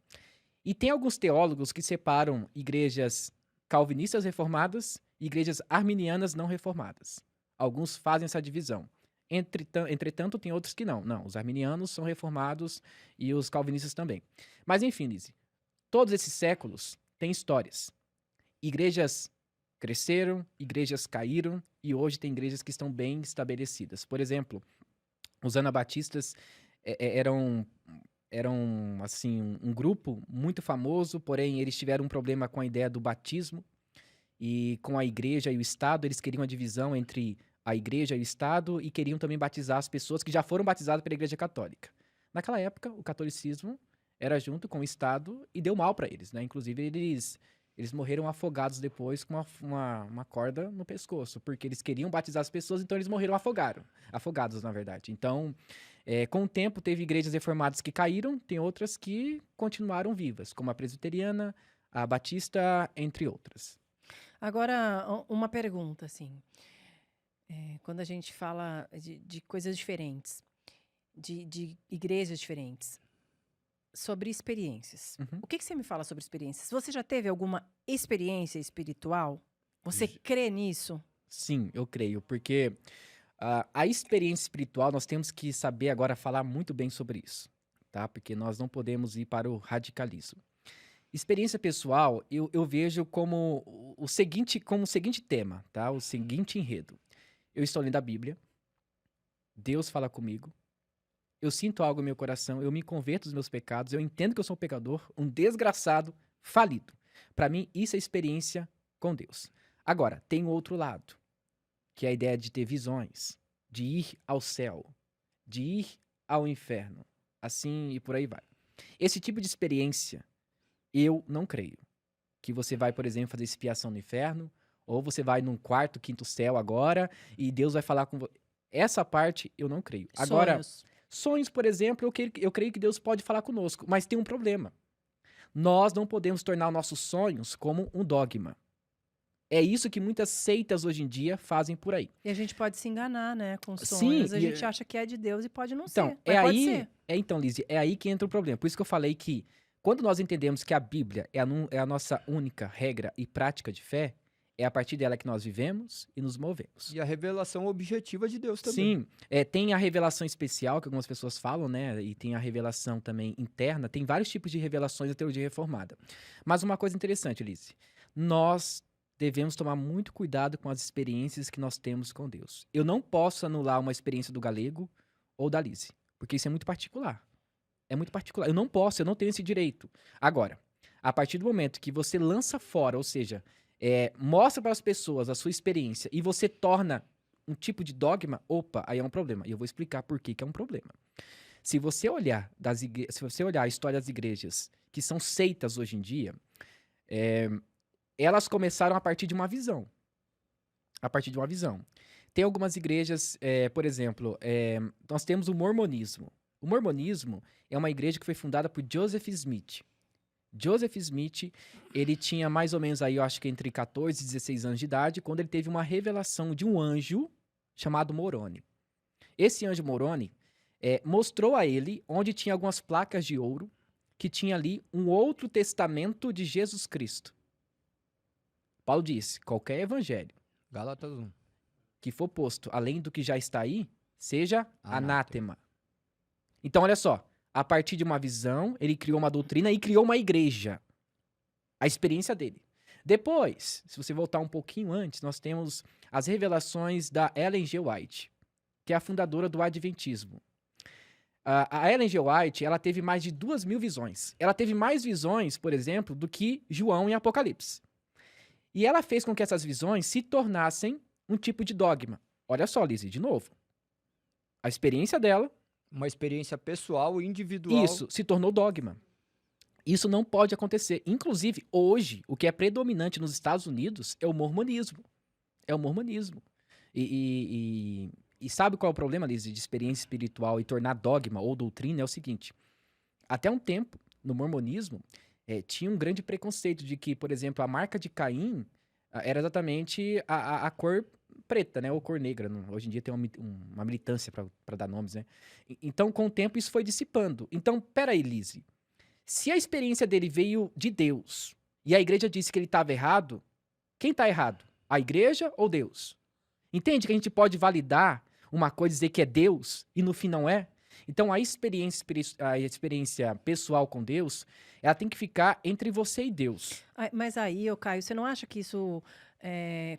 E tem alguns teólogos que separam igrejas calvinistas reformadas e igrejas arminianas não reformadas. Alguns fazem essa divisão. Entretanto, tem outros que não. Não, os arminianos são reformados e os calvinistas também. Mas enfim, Lizzy, todos esses séculos têm histórias. Igrejas cresceram, igrejas caíram e hoje tem igrejas que estão bem estabelecidas. Por exemplo, os anabatistas eram assim, um grupo muito famoso, porém eles tiveram um problema com a ideia do batismo e com a igreja e o Estado. Eles queriam uma divisão entre a igreja e o Estado e queriam também batizar as pessoas que já foram batizadas pela Igreja Católica. Naquela época, o catolicismo era junto com o Estado e deu mal para eles, né? Inclusive, eles morreram afogados depois com uma corda no pescoço, porque eles queriam batizar as pessoas, então eles morreram afogados, na verdade. Então, com o tempo, teve igrejas reformadas que caíram, tem outras que continuaram vivas, como a presbiteriana, a Batista, entre outras. Agora, uma pergunta, assim. Quando a gente fala de coisas diferentes, de igrejas diferentes, sobre experiências. Uhum. O que você me fala sobre experiências? Você já teve alguma experiência espiritual? Você Já. crê nisso? Sim, eu creio, porque a experiência espiritual, nós temos que saber agora falar muito bem sobre isso, tá? Porque nós não podemos ir para o radicalismo. Experiência pessoal, eu vejo como o seguinte tema, tá? O seguinte enredo. Eu estou lendo a Bíblia, Deus fala comigo, eu sinto algo no meu coração, eu me converto dos meus pecados, eu entendo que eu sou um pecador, um desgraçado, falido. Para mim, isso é experiência com Deus. Agora, tem o outro lado, que é a ideia de ter visões, de ir ao céu, de ir ao inferno, assim e por aí vai. Esse tipo de experiência, eu não creio. Que você vai, por exemplo, fazer expiação no inferno, ou você vai num quarto, quinto céu agora, e Deus vai falar com você. Essa parte eu não creio. Agora, sonhos, por exemplo, eu creio que Deus pode falar conosco, mas tem um problema. Nós não podemos tornar nossos sonhos como um dogma. É isso que muitas seitas hoje em dia fazem por aí. E a gente pode se enganar, né? Com Sim, sonhos. A gente acha que é de Deus e pode não então, ser. Mas pode ser. Então, Lizzie, é aí que entra o problema. Por isso que eu falei que quando nós entendemos que a Bíblia é a nossa única regra e prática de fé, é a partir dela que nós vivemos e nos movemos. E a revelação objetiva de Deus também. Sim, tem a revelação especial, que algumas pessoas falam, né? E tem a revelação também interna. Tem vários tipos de revelações da teologia reformada. Mas uma coisa interessante, Lizzie, nós devemos tomar muito cuidado com as experiências que nós temos com Deus. Eu não posso anular uma experiência do Galego ou da Lizzie, porque isso é muito particular. É muito particular. Eu não tenho esse direito. Agora, a partir do momento que você lança fora, ou seja, mostra para as pessoas a sua experiência e você torna um tipo de dogma, opa, aí é um problema. E eu vou explicar por que é um problema. Se você olhar a história das igrejas que são seitas hoje em dia, elas começaram a partir de uma visão. A partir de uma visão. Tem algumas igrejas, por exemplo, nós temos o mormonismo. O mormonismo é uma igreja que foi fundada por Joseph Smith. Joseph Smith, ele tinha mais ou menos aí, eu acho que entre 14 e 16 anos de idade, quando ele teve uma revelação de um anjo chamado Moroni. Esse anjo Moroni mostrou a ele onde tinha algumas placas de ouro que tinha ali um outro testamento de Jesus Cristo. Paulo disse, qualquer evangelho Gálatas 1. que for posto além do que já está aí, seja anátema. Então, olha só, a partir de uma visão, ele criou uma doutrina e criou uma igreja. A experiência dele. Depois, se você voltar um pouquinho antes, nós temos as revelações da Ellen G. White, que é a fundadora do Adventismo. A Ellen G. White, ela teve mais de 2.000 visões. Ela teve mais visões, por exemplo, do que João em Apocalipse. E ela fez com que essas visões se tornassem um tipo de dogma. Olha só, Lizzie, de novo. A experiência dela... Uma experiência pessoal, individual. Isso, se tornou dogma. Isso não pode acontecer. Inclusive, hoje, o que é predominante nos Estados Unidos é o mormonismo. É o mormonismo. E sabe qual é o problema, Lizzie, de experiência espiritual e tornar dogma ou doutrina? É o seguinte. Até um tempo, no mormonismo, tinha um grande preconceito de que, por exemplo, a marca de Caim era exatamente a cor preta, né? Ou cor negra. Hoje em dia tem uma militância para dar nomes, né? Então, com o tempo, isso foi dissipando. Então, peraí, Lizzie. Se a experiência dele veio de Deus e a igreja disse que ele estava errado, quem está errado? A igreja ou Deus? Entende que a gente pode validar uma coisa e dizer que é Deus e no fim não é? Então, a experiência pessoal com Deus, ela tem que ficar entre você e Deus. Mas aí, Caio, você não acha que isso,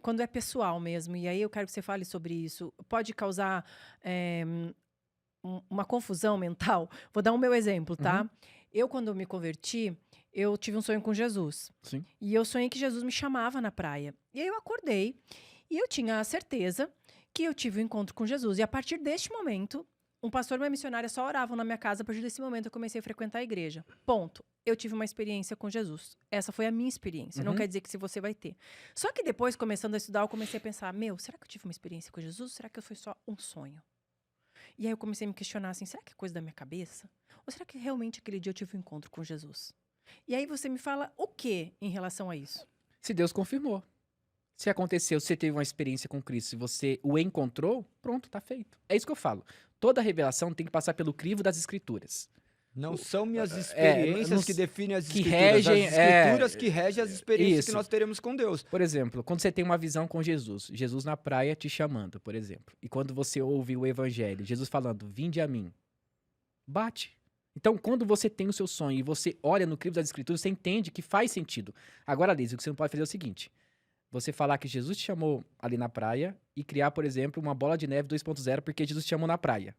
quando é pessoal mesmo, e aí eu quero que você fale sobre isso, pode causar uma confusão mental? Vou dar o meu exemplo, tá? Uhum. Eu, quando me converti, eu tive um sonho com Jesus. Sim. E eu sonhei que Jesus me chamava na praia. E aí eu acordei e eu tinha a certeza que eu tive um encontro com Jesus. E a partir deste momento, um pastor e uma missionária só oravam na minha casa. A partir desse momento, eu comecei a frequentar a igreja. Ponto. Eu tive uma experiência com Jesus. Essa foi a minha experiência. Não quer dizer que se você vai ter. Só que depois, começando a estudar, eu comecei a pensar, será que eu tive uma experiência com Jesus? Será que foi só um sonho? E aí eu comecei a me questionar assim, será que é coisa da minha cabeça? Ou será que realmente aquele dia eu tive um encontro com Jesus? E aí você me fala o que em relação a isso? Se Deus confirmou. Se aconteceu, você teve uma experiência com Cristo, se você o encontrou, pronto, tá feito. É isso que eu falo. Toda revelação tem que passar pelo crivo das Escrituras. Não são minhas experiências que definem as que escrituras, regem, as escrituras que regem as experiências isso. que nós teremos com Deus. Por exemplo, quando você tem uma visão com Jesus, Jesus na praia te chamando, por exemplo, e quando você ouve o evangelho, Jesus falando, vinde a mim, bate. Então, quando você tem o seu sonho e você olha no crivo das escrituras, você entende que faz sentido. Agora, Liz, o que você não pode fazer é o seguinte, você falar que Jesus te chamou ali na praia e criar, por exemplo, uma bola de neve 2.0 porque Jesus te chamou na praia.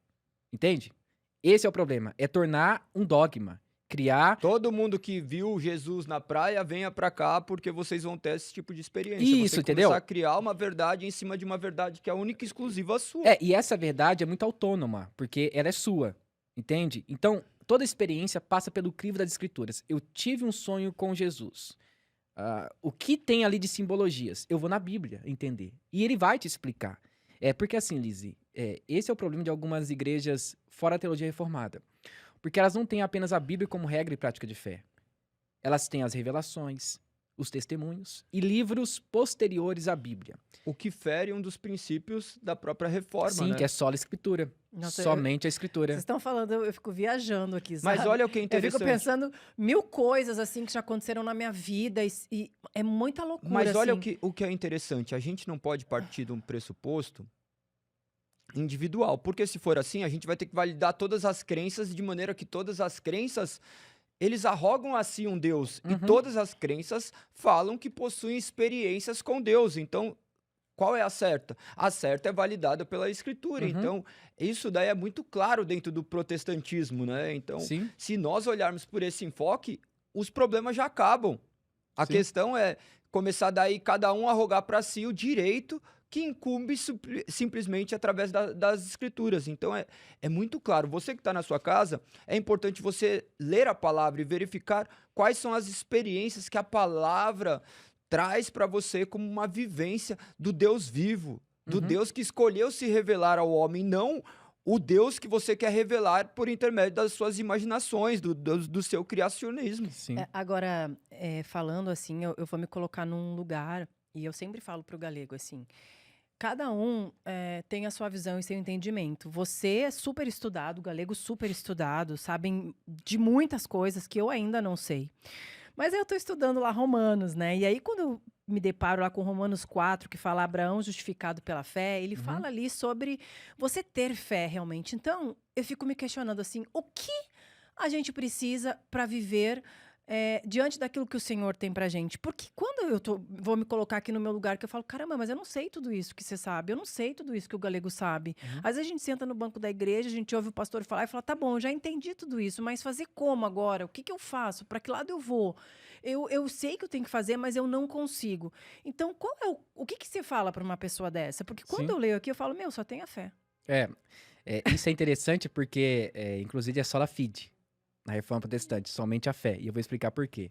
Entende? Esse é o problema, é tornar um dogma. Criar. Todo mundo que viu Jesus na praia, venha pra cá, porque vocês vão ter esse tipo de experiência. Isso, você entendeu? começar a criar uma verdade em cima de uma verdade que é única e exclusiva sua. E essa verdade é muito autônoma, porque ela é sua, entende? Então, toda experiência passa pelo crivo das escrituras. Eu tive um sonho com Jesus. O que tem ali de simbologias? Eu vou na Bíblia entender. E ele vai te explicar. Porque assim, Lizzy, esse é o problema de algumas igrejas fora da teologia reformada. Porque elas não têm apenas a Bíblia como regra e prática de fé. Elas têm as revelações, os testemunhos e livros posteriores à Bíblia. O que fere um dos princípios da própria reforma, Sim, né? que é só a Escritura. Nossa, Somente a Escritura. Vocês estão falando, eu fico viajando aqui, sabe? Mas olha o que é Eu interessante. fico pensando mil coisas, assim, que já aconteceram na minha vida e é muita loucura, Mas olha assim. o que é interessante. A gente não pode partir de um pressuposto individual, porque se for assim, a gente vai ter que validar todas as crenças de maneira que todas as crenças, eles arrogam a si um Deus, e todas as crenças falam que possuem experiências com Deus. Então, qual é a certa? A certa é validada pela Escritura. Então, isso daí é muito claro dentro do protestantismo, né? Então, Sim. se nós olharmos por esse enfoque, os problemas já acabam. A Sim. questão é começar daí cada um a arrogar para si o direito que incumbe simplesmente através das escrituras. Então, é muito claro. Você que está na sua casa, é importante você ler a palavra e verificar quais são as experiências que a palavra traz para você como uma vivência do Deus vivo, do Deus que escolheu se revelar ao homem, não o Deus que você quer revelar por intermédio das suas imaginações, do seu criacionismo. Sim. Agora, falando assim, eu vou me colocar num lugar, e eu sempre falo pro galego assim, cada um tem a sua visão e seu entendimento. Você é super estudado, o galego super estudado, sabem de muitas coisas que eu ainda não sei. Mas eu estou estudando lá Romanos, né? E aí, quando eu me deparo lá com Romanos 4, que fala Abraão justificado pela fé, ele fala ali sobre você ter fé realmente. Então, eu fico me questionando assim, o que a gente precisa para viver diante daquilo que o Senhor tem pra gente? Porque quando eu vou me colocar aqui no meu lugar, que eu falo, caramba, mas eu não sei tudo isso que você sabe, eu não sei tudo isso que o galego sabe. Às vezes a gente senta no banco da igreja, a gente ouve o pastor falar e fala, tá bom, eu já entendi tudo isso, mas fazer como agora? O que eu faço? Pra que lado eu vou? Eu sei que eu tenho que fazer, mas eu não consigo. Então, o que você fala pra uma pessoa dessa? Porque quando Sim. eu leio aqui, eu falo, meu, só tenha fé. Isso é interessante porque, inclusive, é sola fide na Reforma Protestante, somente a fé. E eu vou explicar por quê.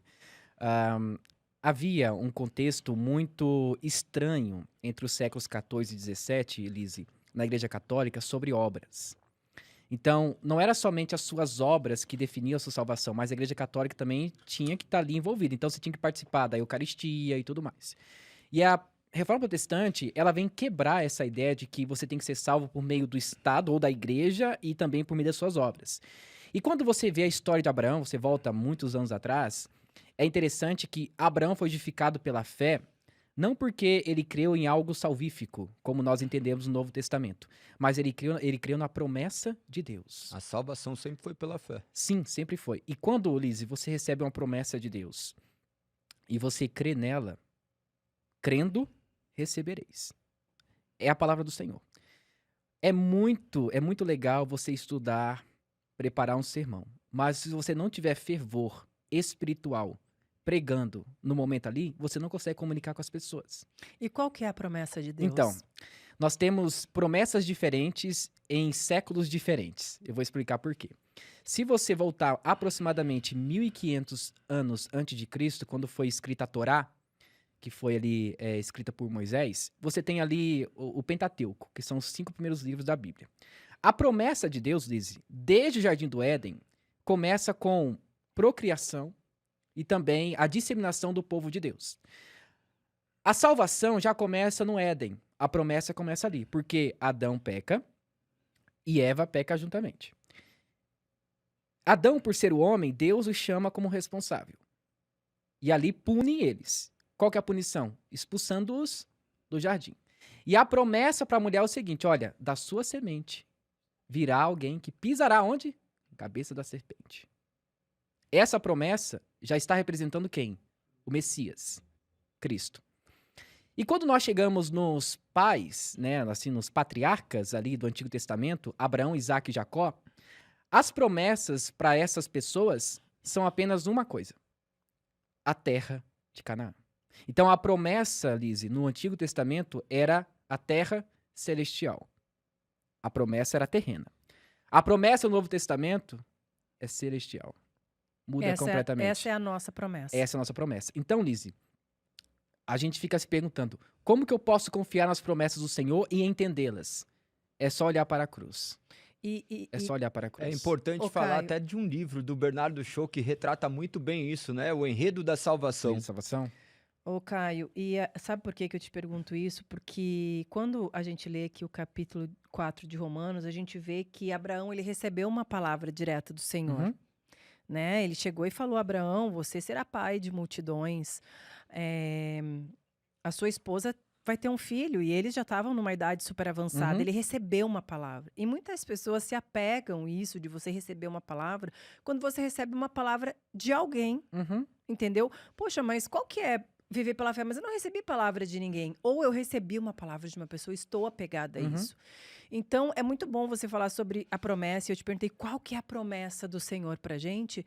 Havia um contexto muito estranho entre os séculos XIV e XVII, Lizzy, na Igreja Católica, sobre obras. Então, não era somente as suas obras que definiam a sua salvação, mas a Igreja Católica também tinha que estar ali envolvida. Então, você tinha que participar da Eucaristia e tudo mais. E a Reforma Protestante, ela vem quebrar essa ideia de que você tem que ser salvo por meio do Estado ou da Igreja e também por meio das suas obras. E quando você vê a história de Abraão, você volta muitos anos atrás, é interessante que Abraão foi justificado pela fé, não porque ele creu em algo salvífico, como nós entendemos no Novo Testamento, mas ele creu na promessa de Deus. A salvação sempre foi pela fé. Sim, sempre foi. E quando, Lizzy, você recebe uma promessa de Deus e você crê nela, crendo, recebereis. É a palavra do Senhor. É muito legal você estudar, preparar um sermão. Mas se você não tiver fervor espiritual pregando no momento ali, você não consegue comunicar com as pessoas. E qual que é a promessa de Deus? Então, nós temos promessas diferentes em séculos diferentes. Eu vou explicar por quê. Se você voltar aproximadamente 1.500 anos antes de Cristo, quando foi escrita a Torá, que foi ali escrita por Moisés, você tem ali o Pentateuco, que são os 5 primeiros livros da Bíblia. A promessa de Deus, Lizzy, desde o Jardim do Éden, começa com procriação, e também a disseminação do povo de Deus. A salvação já começa no Éden. A promessa começa ali, porque Adão peca e Eva peca juntamente. Adão, por ser o homem, Deus o chama como responsável. E ali pune eles. Qual que é a punição? Expulsando-os do jardim. E a promessa para a mulher é o seguinte, olha, da sua semente virá alguém que pisará onde? Cabeça da serpente. Essa promessa já está representando quem? O Messias, Cristo. E quando nós chegamos nos pais, né, assim, nos patriarcas ali do Antigo Testamento, Abraão, Isaac e Jacó, as promessas para essas pessoas são apenas uma coisa: a terra de Canaã. Então a promessa, Lise, no Antigo Testamento era a terra celestial. A promessa era terrena. A promessa no Novo Testamento é celestial. Muda completamente. Essa é a nossa promessa. Essa é a nossa promessa. Então, Lise, a gente fica se perguntando, como que eu posso confiar nas promessas do Senhor e entendê-las? É só olhar para a cruz. É só olhar para a cruz. É importante falar Caio, até de um livro do Bernardo Shaw que retrata muito bem isso, né? O enredo da salvação. Salvação. Ô, Caio, sabe por que eu te pergunto isso? Porque quando a gente lê aqui o capítulo 4 de Romanos, a gente vê que Abraão ele recebeu uma palavra direta do Senhor. Uhum. Né? Ele chegou e falou: Abraão, você será pai de multidões, a sua esposa vai ter um filho, e eles já estavam numa idade super avançada. Uhum. Ele recebeu uma palavra. E muitas pessoas se apegam isso de você receber uma palavra quando você recebe uma palavra de alguém, Uhum. entendeu? Poxa, mas qual que é viver pela fé? Mas eu não recebi palavra de ninguém. Ou eu recebi uma palavra de uma pessoa, estou apegada a Uhum. isso. Então, é muito bom você falar sobre a promessa. E eu te perguntei qual que é a promessa do Senhor pra gente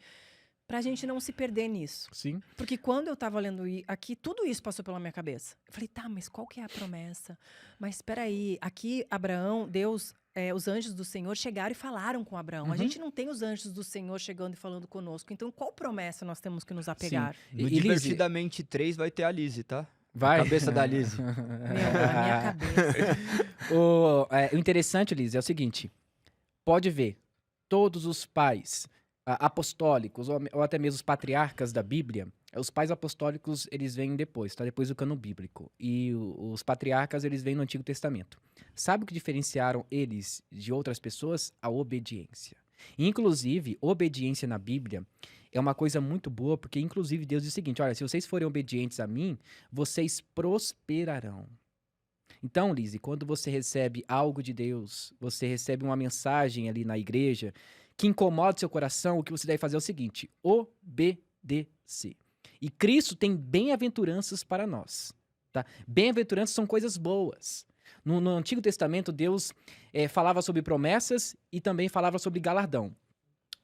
não se perder nisso. Sim. Porque quando eu tava lendo aqui, tudo isso passou pela minha cabeça. Eu falei, tá, mas qual que é a promessa? Mas espera aí, aqui Abraão, Deus, os anjos do Senhor chegaram e falaram com Abraão. Uhum. A gente não tem os anjos do Senhor chegando e falando conosco. Então, qual promessa nós temos que nos apegar? No Lise, Divertidamente 3 vai ter a Lise, tá? vai. A cabeça da Lise. Meu, na minha cabeça. O interessante, Lise, é o seguinte. Pode ver, todos os pais apostólicos, ou até mesmo os patriarcas da Bíblia, os pais apostólicos, eles vêm depois, tá? Depois do cânon bíblico. E os patriarcas, eles vêm no Antigo Testamento. Sabe o que diferenciaram eles de outras pessoas? A obediência. Inclusive, obediência na Bíblia é uma coisa muito boa, porque inclusive Deus diz o seguinte, olha, se vocês forem obedientes a mim, vocês prosperarão. Então, Lise, quando você recebe algo de Deus, você recebe uma mensagem ali na igreja que incomoda seu coração, o que você deve fazer é o seguinte: obedecer. E Cristo tem bem-aventuranças para nós. Tá? Bem-aventuranças são coisas boas. No Antigo Testamento, Deus falava sobre promessas e também falava sobre galardão.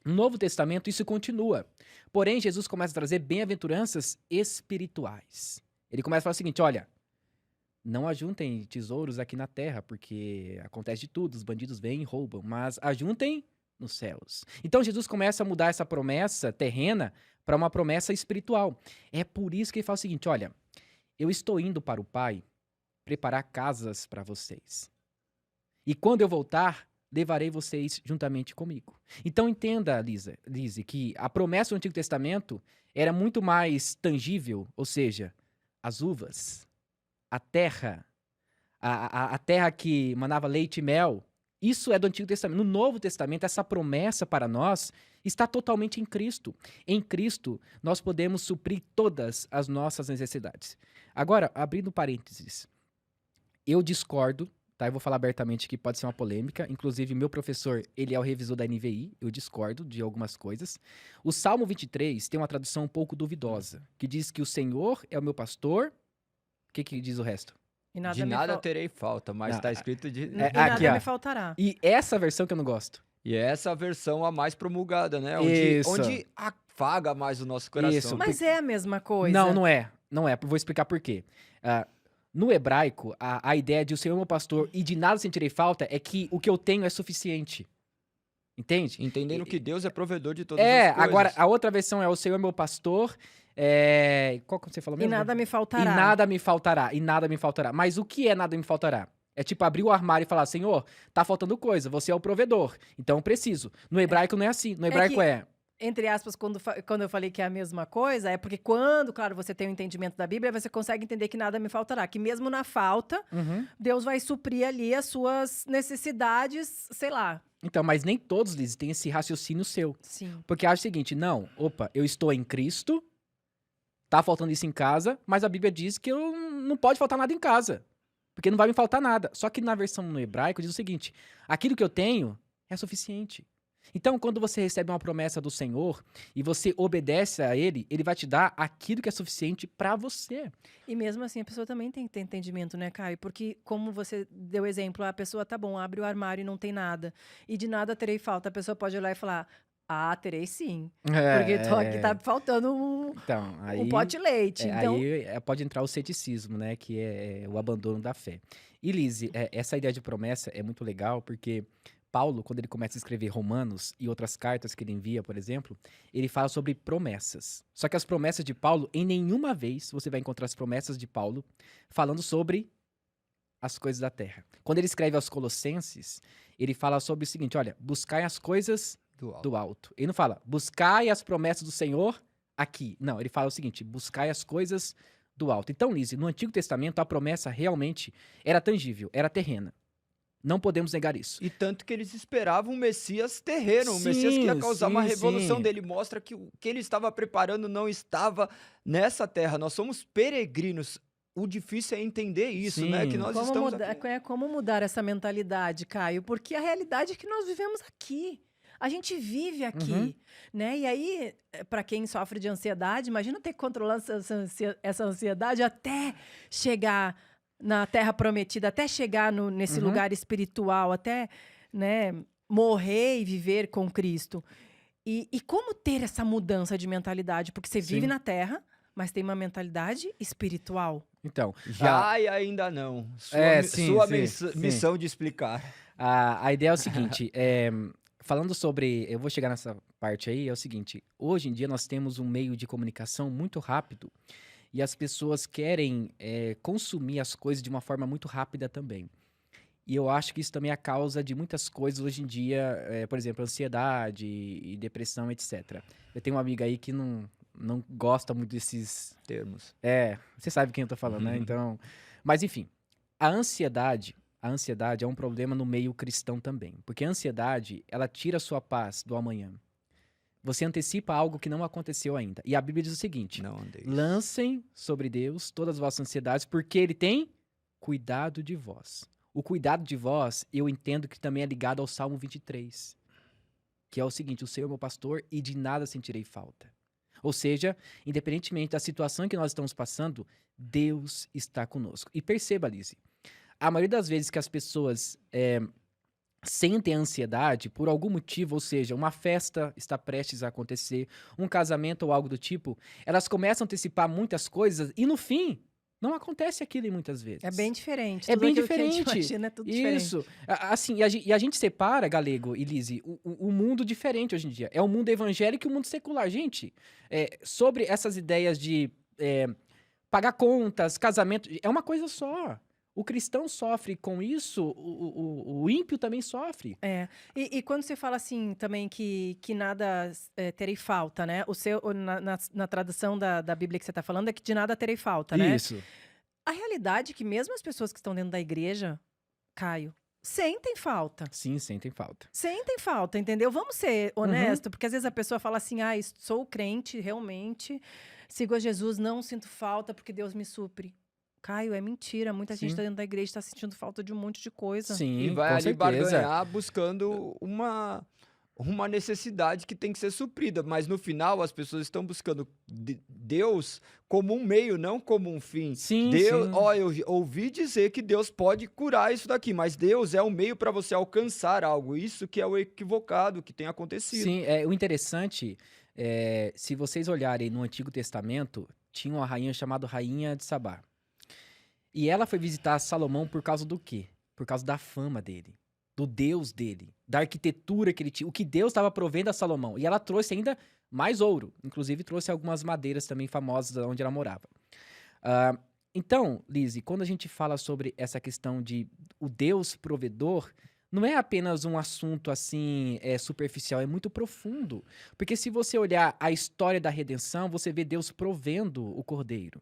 No Novo Testamento, isso continua. Porém, Jesus começa a trazer bem-aventuranças espirituais. Ele começa a falar o seguinte, olha, não ajuntem tesouros aqui na terra, porque acontece de tudo, os bandidos vêm e roubam, mas ajuntem nos céus. Então, Jesus começa a mudar essa promessa terrena para uma promessa espiritual. É por isso que ele fala o seguinte, olha, eu estou indo para o Pai preparar casas para vocês. E quando eu voltar, levarei vocês juntamente comigo. Então entenda, Lise, que a promessa do Antigo Testamento era muito mais tangível, ou seja, as uvas, a terra, a terra que manava leite e mel, isso é do Antigo Testamento. No Novo Testamento, essa promessa para nós está totalmente em Cristo. Em Cristo, nós podemos suprir todas as nossas necessidades. Agora, abrindo parênteses, eu discordo, tá? Eu vou falar abertamente que pode ser uma polêmica. Inclusive, meu professor, ele é o revisor da NVI. Eu discordo de algumas coisas. O Salmo 23 tem uma tradução um pouco duvidosa, que diz que o Senhor é o meu pastor. O que diz o resto? E nada De me nada terei falta, mas Não, está escrito de... E É, nada aqui, ó. me faltará. E essa versão que eu não gosto. E é essa a versão a mais promulgada, né? Isso. Onde afaga mais o nosso coração. Isso. Mas é a mesma coisa. Não, não é. Não é. Vou explicar por quê. No hebraico, a ideia de o Senhor é meu pastor e de nada sentirei falta é que o que eu tenho é suficiente. Entende? Entendendo que Deus é provedor de todas as coisas. Agora, a outra versão é o Senhor é meu pastor. Qual que você falou E mesmo? nada me E faltará. nada me faltará. E nada me faltará. Mas o que é nada me faltará? É tipo abrir o armário e falar, Senhor, tá faltando coisa, você é o provedor, então eu preciso. No hebraico não é assim. No hebraico entre aspas, quando eu falei que é a mesma coisa, é porque quando, claro, você tem o entendimento da Bíblia, você consegue entender que nada me faltará. Que mesmo na falta, Deus vai suprir ali as suas necessidades, sei lá. Então, mas nem todos, Liz, têm esse raciocínio seu. Sim. Porque acha o seguinte, não, opa, eu estou em Cristo, tá faltando isso em casa, mas a Bíblia diz que eu não pode faltar nada em casa. Porque não vai me faltar nada. Só que na versão no hebraico diz o seguinte, aquilo que eu tenho é suficiente. Então, quando você recebe uma promessa do Senhor e você obedece a Ele, Ele vai te dar aquilo que é suficiente para você. E mesmo assim, a pessoa também tem que ter entendimento, né, Caio? Porque, como você deu exemplo, a pessoa, tá bom, abre o armário e não tem nada. E de nada terei falta. A pessoa pode olhar e falar, terei sim. Porque aqui tá faltando um pote de leite. Então... Aí pode entrar o ceticismo, né? Que é o abandono da fé. E, Lise, essa ideia de promessa é muito legal porque... Paulo, quando ele começa a escrever Romanos e outras cartas que ele envia, por exemplo, ele fala sobre promessas. Só que as promessas de Paulo, em nenhuma vez você vai encontrar as promessas de Paulo falando sobre as coisas da terra. Quando ele escreve aos Colossenses, ele fala sobre o seguinte, olha, buscai as coisas do alto. Ele não fala, buscai as promessas do Senhor aqui. Não, ele fala o seguinte, buscai as coisas do alto. Então, Lise, no Antigo Testamento a promessa realmente era tangível, era terrena. Não podemos negar isso. E tanto que eles esperavam um Messias terreno, um Messias que ia causar uma revolução dele. Mostra que o que ele estava preparando não estava nessa terra. Nós somos peregrinos. O difícil é entender isso, né? Que nós estamos aqui. Como mudar essa mentalidade, Caio? Porque a realidade é que nós vivemos aqui. A gente vive aqui, né? E aí, para quem sofre de ansiedade, imagina ter que controlar essa ansiedade até chegar na Terra Prometida, até chegar nesse lugar espiritual, até, né, morrer e viver com Cristo. E como ter essa mudança de mentalidade? Porque você vive na Terra, mas tem uma mentalidade espiritual. Então, já e ainda não. Missão de explicar. A ideia é o seguinte, falando sobre... Eu vou chegar nessa parte aí, é o seguinte. Hoje em dia nós temos um meio de comunicação muito rápido e as pessoas querem consumir as coisas de uma forma muito rápida também. E eu acho que isso também é a causa de muitas coisas hoje em dia, por exemplo, ansiedade e depressão, etc. Eu tenho uma amiga aí que não gosta muito desses termos. Você sabe quem eu tô falando, né? Então, mas enfim, a ansiedade é um problema no meio cristão também. Porque a ansiedade, ela tira a sua paz do amanhã. Você antecipa algo que não aconteceu ainda. E a Bíblia diz o seguinte, lancem sobre Deus todas as vossas ansiedades, porque Ele tem cuidado de vós. O cuidado de vós, eu entendo que também é ligado ao Salmo 23, que é o seguinte, o Senhor é meu pastor e de nada sentirei falta. Ou seja, independentemente da situação que nós estamos passando, Deus está conosco. E perceba, Lise, a maioria das vezes que as pessoas sentem ansiedade por algum motivo, ou seja, uma festa está prestes a acontecer, um casamento ou algo do tipo, elas começam a antecipar muitas coisas e no fim, não acontece aquilo muitas vezes. É bem diferente. É bem diferente. Que a gente imagina, é tudo Isso. Diferente. Assim, e a gente separa, Galego e Lise, o mundo diferente hoje em dia. É o mundo evangélico e o mundo secular. Gente, sobre essas ideias de pagar contas, casamento, é uma coisa só. O cristão sofre com isso, o ímpio também sofre. E quando você fala assim também que nada terei falta, né? Na tradução da Bíblia que você está falando é que de nada terei falta, né? Isso. A realidade é que mesmo as pessoas que estão dentro da igreja, Caio, sentem falta. Sim, sentem falta. Sentem falta, entendeu? Vamos ser honestos, porque às vezes a pessoa fala assim, sou crente, realmente, sigo a Jesus, não sinto falta porque Deus me supre. Caio, é mentira. Muita gente tá dentro da igreja está sentindo falta de um monte de coisa. Sim, e vai ali barganhar buscando uma necessidade que tem que ser suprida. Mas no final as pessoas estão buscando Deus como um meio, não como um fim. Sim, Deus, eu ouvi dizer que Deus pode curar isso daqui, mas Deus é um meio para você alcançar algo. Isso que é o equivocado que tem acontecido. Sim, o interessante se vocês olharem no Antigo Testamento, tinha uma rainha chamada Rainha de Sabá. E ela foi visitar Salomão por causa do quê? Por causa da fama dele, do Deus dele, da arquitetura que ele tinha, o que Deus estava provendo a Salomão. E ela trouxe ainda mais ouro, inclusive trouxe algumas madeiras também famosas onde ela morava. Então, Lise, quando a gente fala sobre essa questão de o Deus provedor, não é apenas um assunto assim superficial, é muito profundo. Porque se você olhar a história da redenção, você vê Deus provendo o cordeiro.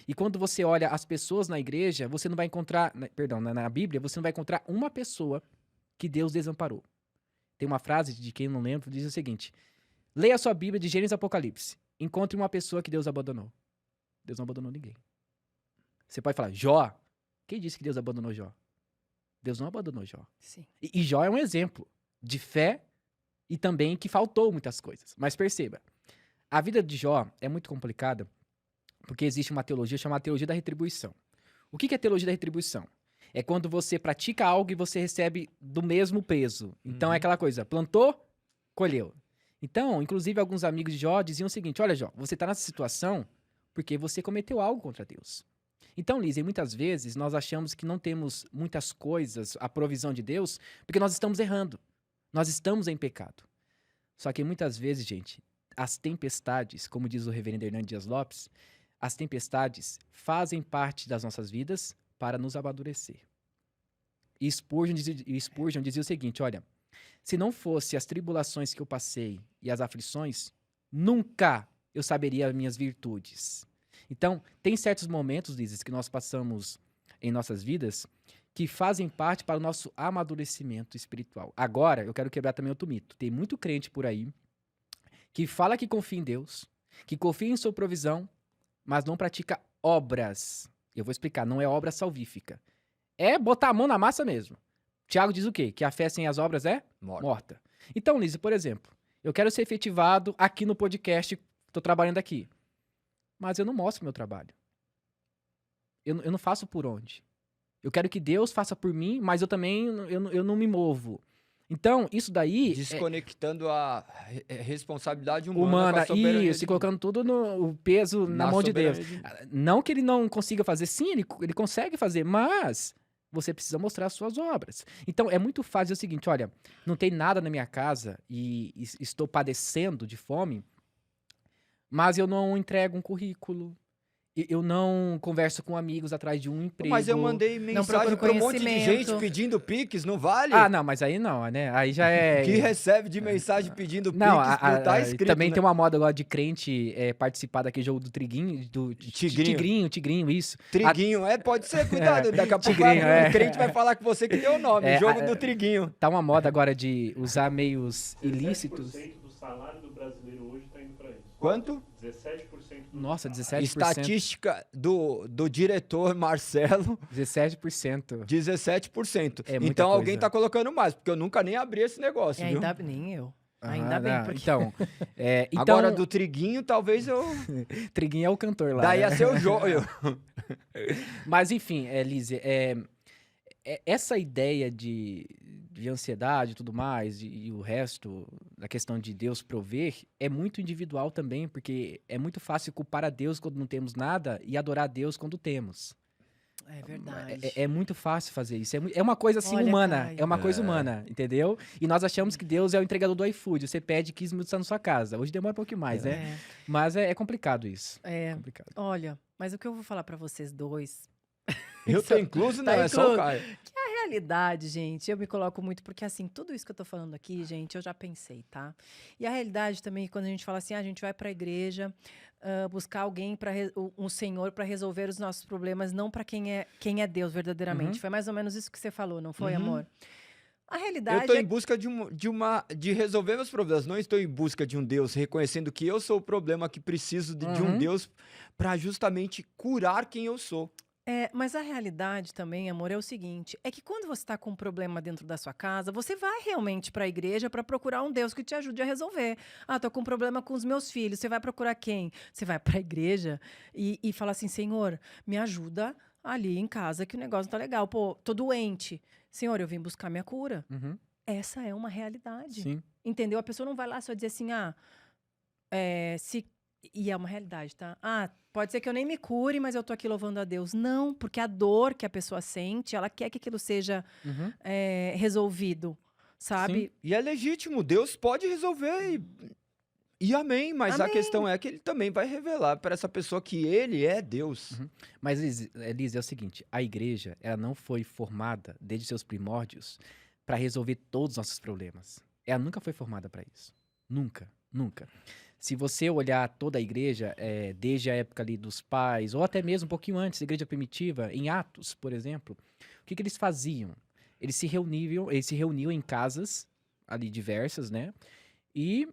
E quando você olha as pessoas na igreja, você não vai encontrar, na Bíblia, você não vai encontrar uma pessoa que Deus desamparou. Tem uma frase de quem não lembra, diz o seguinte: leia a sua Bíblia de Gênesis e Apocalipse. Encontre uma pessoa que Deus abandonou. Deus não abandonou ninguém. Você pode falar, Jó. Quem disse que Deus abandonou Jó? Deus não abandonou Jó. Sim. E Jó é um exemplo de fé e também que faltou muitas coisas. Mas perceba, a vida de Jó é muito complicada porque existe uma teologia chamada teologia da retribuição. O que é teologia da retribuição? É quando você pratica algo e você recebe do mesmo peso. Então é aquela coisa, plantou, colheu. Então, inclusive, alguns amigos de Jó diziam o seguinte: olha, Jó, você está nessa situação porque você cometeu algo contra Deus. Então, Lízia, muitas vezes nós achamos que não temos muitas coisas, a provisão de Deus, porque nós estamos errando. Nós estamos em pecado. Só que muitas vezes, gente, as tempestades, como diz o reverendo Hernando Dias Lopes, as tempestades fazem parte das nossas vidas para nos amadurecer. E Spurgeon dizia o seguinte: olha, se não fosse as tribulações que eu passei e as aflições, nunca eu saberia as minhas virtudes. Então, tem certos momentos, Lízia, que nós passamos em nossas vidas que fazem parte para o nosso amadurecimento espiritual. Agora, eu quero quebrar também outro mito. Tem muito crente por aí que fala que confia em Deus, que confia em sua provisão, mas não pratica obras. Eu vou explicar, não é obra salvífica. É botar a mão na massa mesmo. Tiago diz o quê? Que a fé sem as obras é morta. Então, Lízia, por exemplo, eu quero ser efetivado aqui no podcast, estou trabalhando aqui. Mas eu não mostro meu trabalho. Eu não faço por onde. Eu quero que Deus faça por mim, mas eu também eu não me movo. Então, isso daí... Desconectando a responsabilidade humana com a soberania. Isso, e colocando tudo o peso na mão de Deus. Não que ele não consiga fazer, sim, ele consegue fazer, mas você precisa mostrar as suas obras. Então, é muito fácil o seguinte: olha, não tem nada na minha casa e estou padecendo de fome, mas eu não entrego um currículo, eu não converso com amigos atrás de um emprego. Mas eu mandei mensagem para um monte de gente pedindo Pix, não vale? Ah, não, mas aí não, né? Aí já é... Que recebe de mensagem pedindo Pix, não tá escrito, também né? tem uma moda agora de crente participar daquele jogo do Triguinho, do Tigrinho, isso. Triguinho, pode ser, cuidado, daqui a pouco Tigrinho, o crente vai falar com você que deu o nome, jogo do Triguinho. Tá uma moda agora de usar meios ilícitos. 17% do salário do brasileiro hoje tá indo para isso. Quanto? 17%. Nossa, 17%. Estatística do diretor Marcelo. 17%. 17%. É muita então alguém coisa. tá colocando mais, porque eu nunca nem abri esse negócio, viu? Ainda nem eu. Ainda bem, porque... Então, Agora do Triguinho, talvez eu... Triguinho é o cantor lá. Daí né? ia ser o joio. Mas enfim, Lízia, essa ideia de ansiedade e tudo mais, e o resto, da questão de Deus prover, é muito individual também, porque é muito fácil culpar a Deus quando não temos nada e adorar a Deus quando temos. É verdade. É muito fácil fazer isso. É uma coisa assim Olha, humana. Caio. É uma coisa humana, entendeu? E nós achamos que Deus é o entregador do iFood. Você pede 15 minutos na sua casa. Hoje demora um pouquinho mais, né? Mas é complicado isso. É. Complicado. Olha, mas o que eu vou falar pra vocês dois... Eu tô incluso, não, Tá é só o incluso. Caio. A realidade, gente, eu me coloco muito, porque assim, tudo isso que eu tô falando aqui, gente, eu já pensei, tá? E a realidade também, quando a gente fala assim, a gente vai pra igreja buscar alguém, um senhor pra resolver os nossos problemas, não pra quem é Deus verdadeiramente. Foi mais ou menos isso que você falou, não foi, amor? A realidade Eu tô em busca de resolver meus problemas, não estou em busca de um Deus, reconhecendo que eu sou o problema, que preciso de um Deus pra justamente curar quem eu sou. Mas a realidade também, amor, é o seguinte, é que quando você está com um problema dentro da sua casa, você vai realmente para a igreja para procurar um Deus que te ajude a resolver. Ah, tô com um problema com os meus filhos, você vai procurar quem? Você vai para a igreja e fala assim, Senhor, me ajuda ali em casa que o negócio não tá legal. Pô, tô doente. Senhor, eu vim buscar minha cura. Essa é uma realidade. Sim. Entendeu? A pessoa não vai lá só dizer assim, e é uma realidade, tá? Pode ser que eu nem me cure, mas eu tô aqui louvando a Deus. Não, porque a dor que a pessoa sente, ela quer que aquilo seja resolvido, sabe? Sim. E é legítimo, Deus pode resolver e amém, mas Amém. a questão é que ele também vai revelar para essa pessoa que ele é Deus. Mas, Liz, é o seguinte, a igreja, ela não foi formada desde seus primórdios para resolver todos os nossos problemas. Ela nunca foi formada para isso. Nunca, nunca. Se você olhar toda a igreja, desde a época ali dos pais, ou até mesmo um pouquinho antes, a igreja primitiva, em Atos, por exemplo, o que eles faziam? Eles se reuniam em casas ali diversas, né? E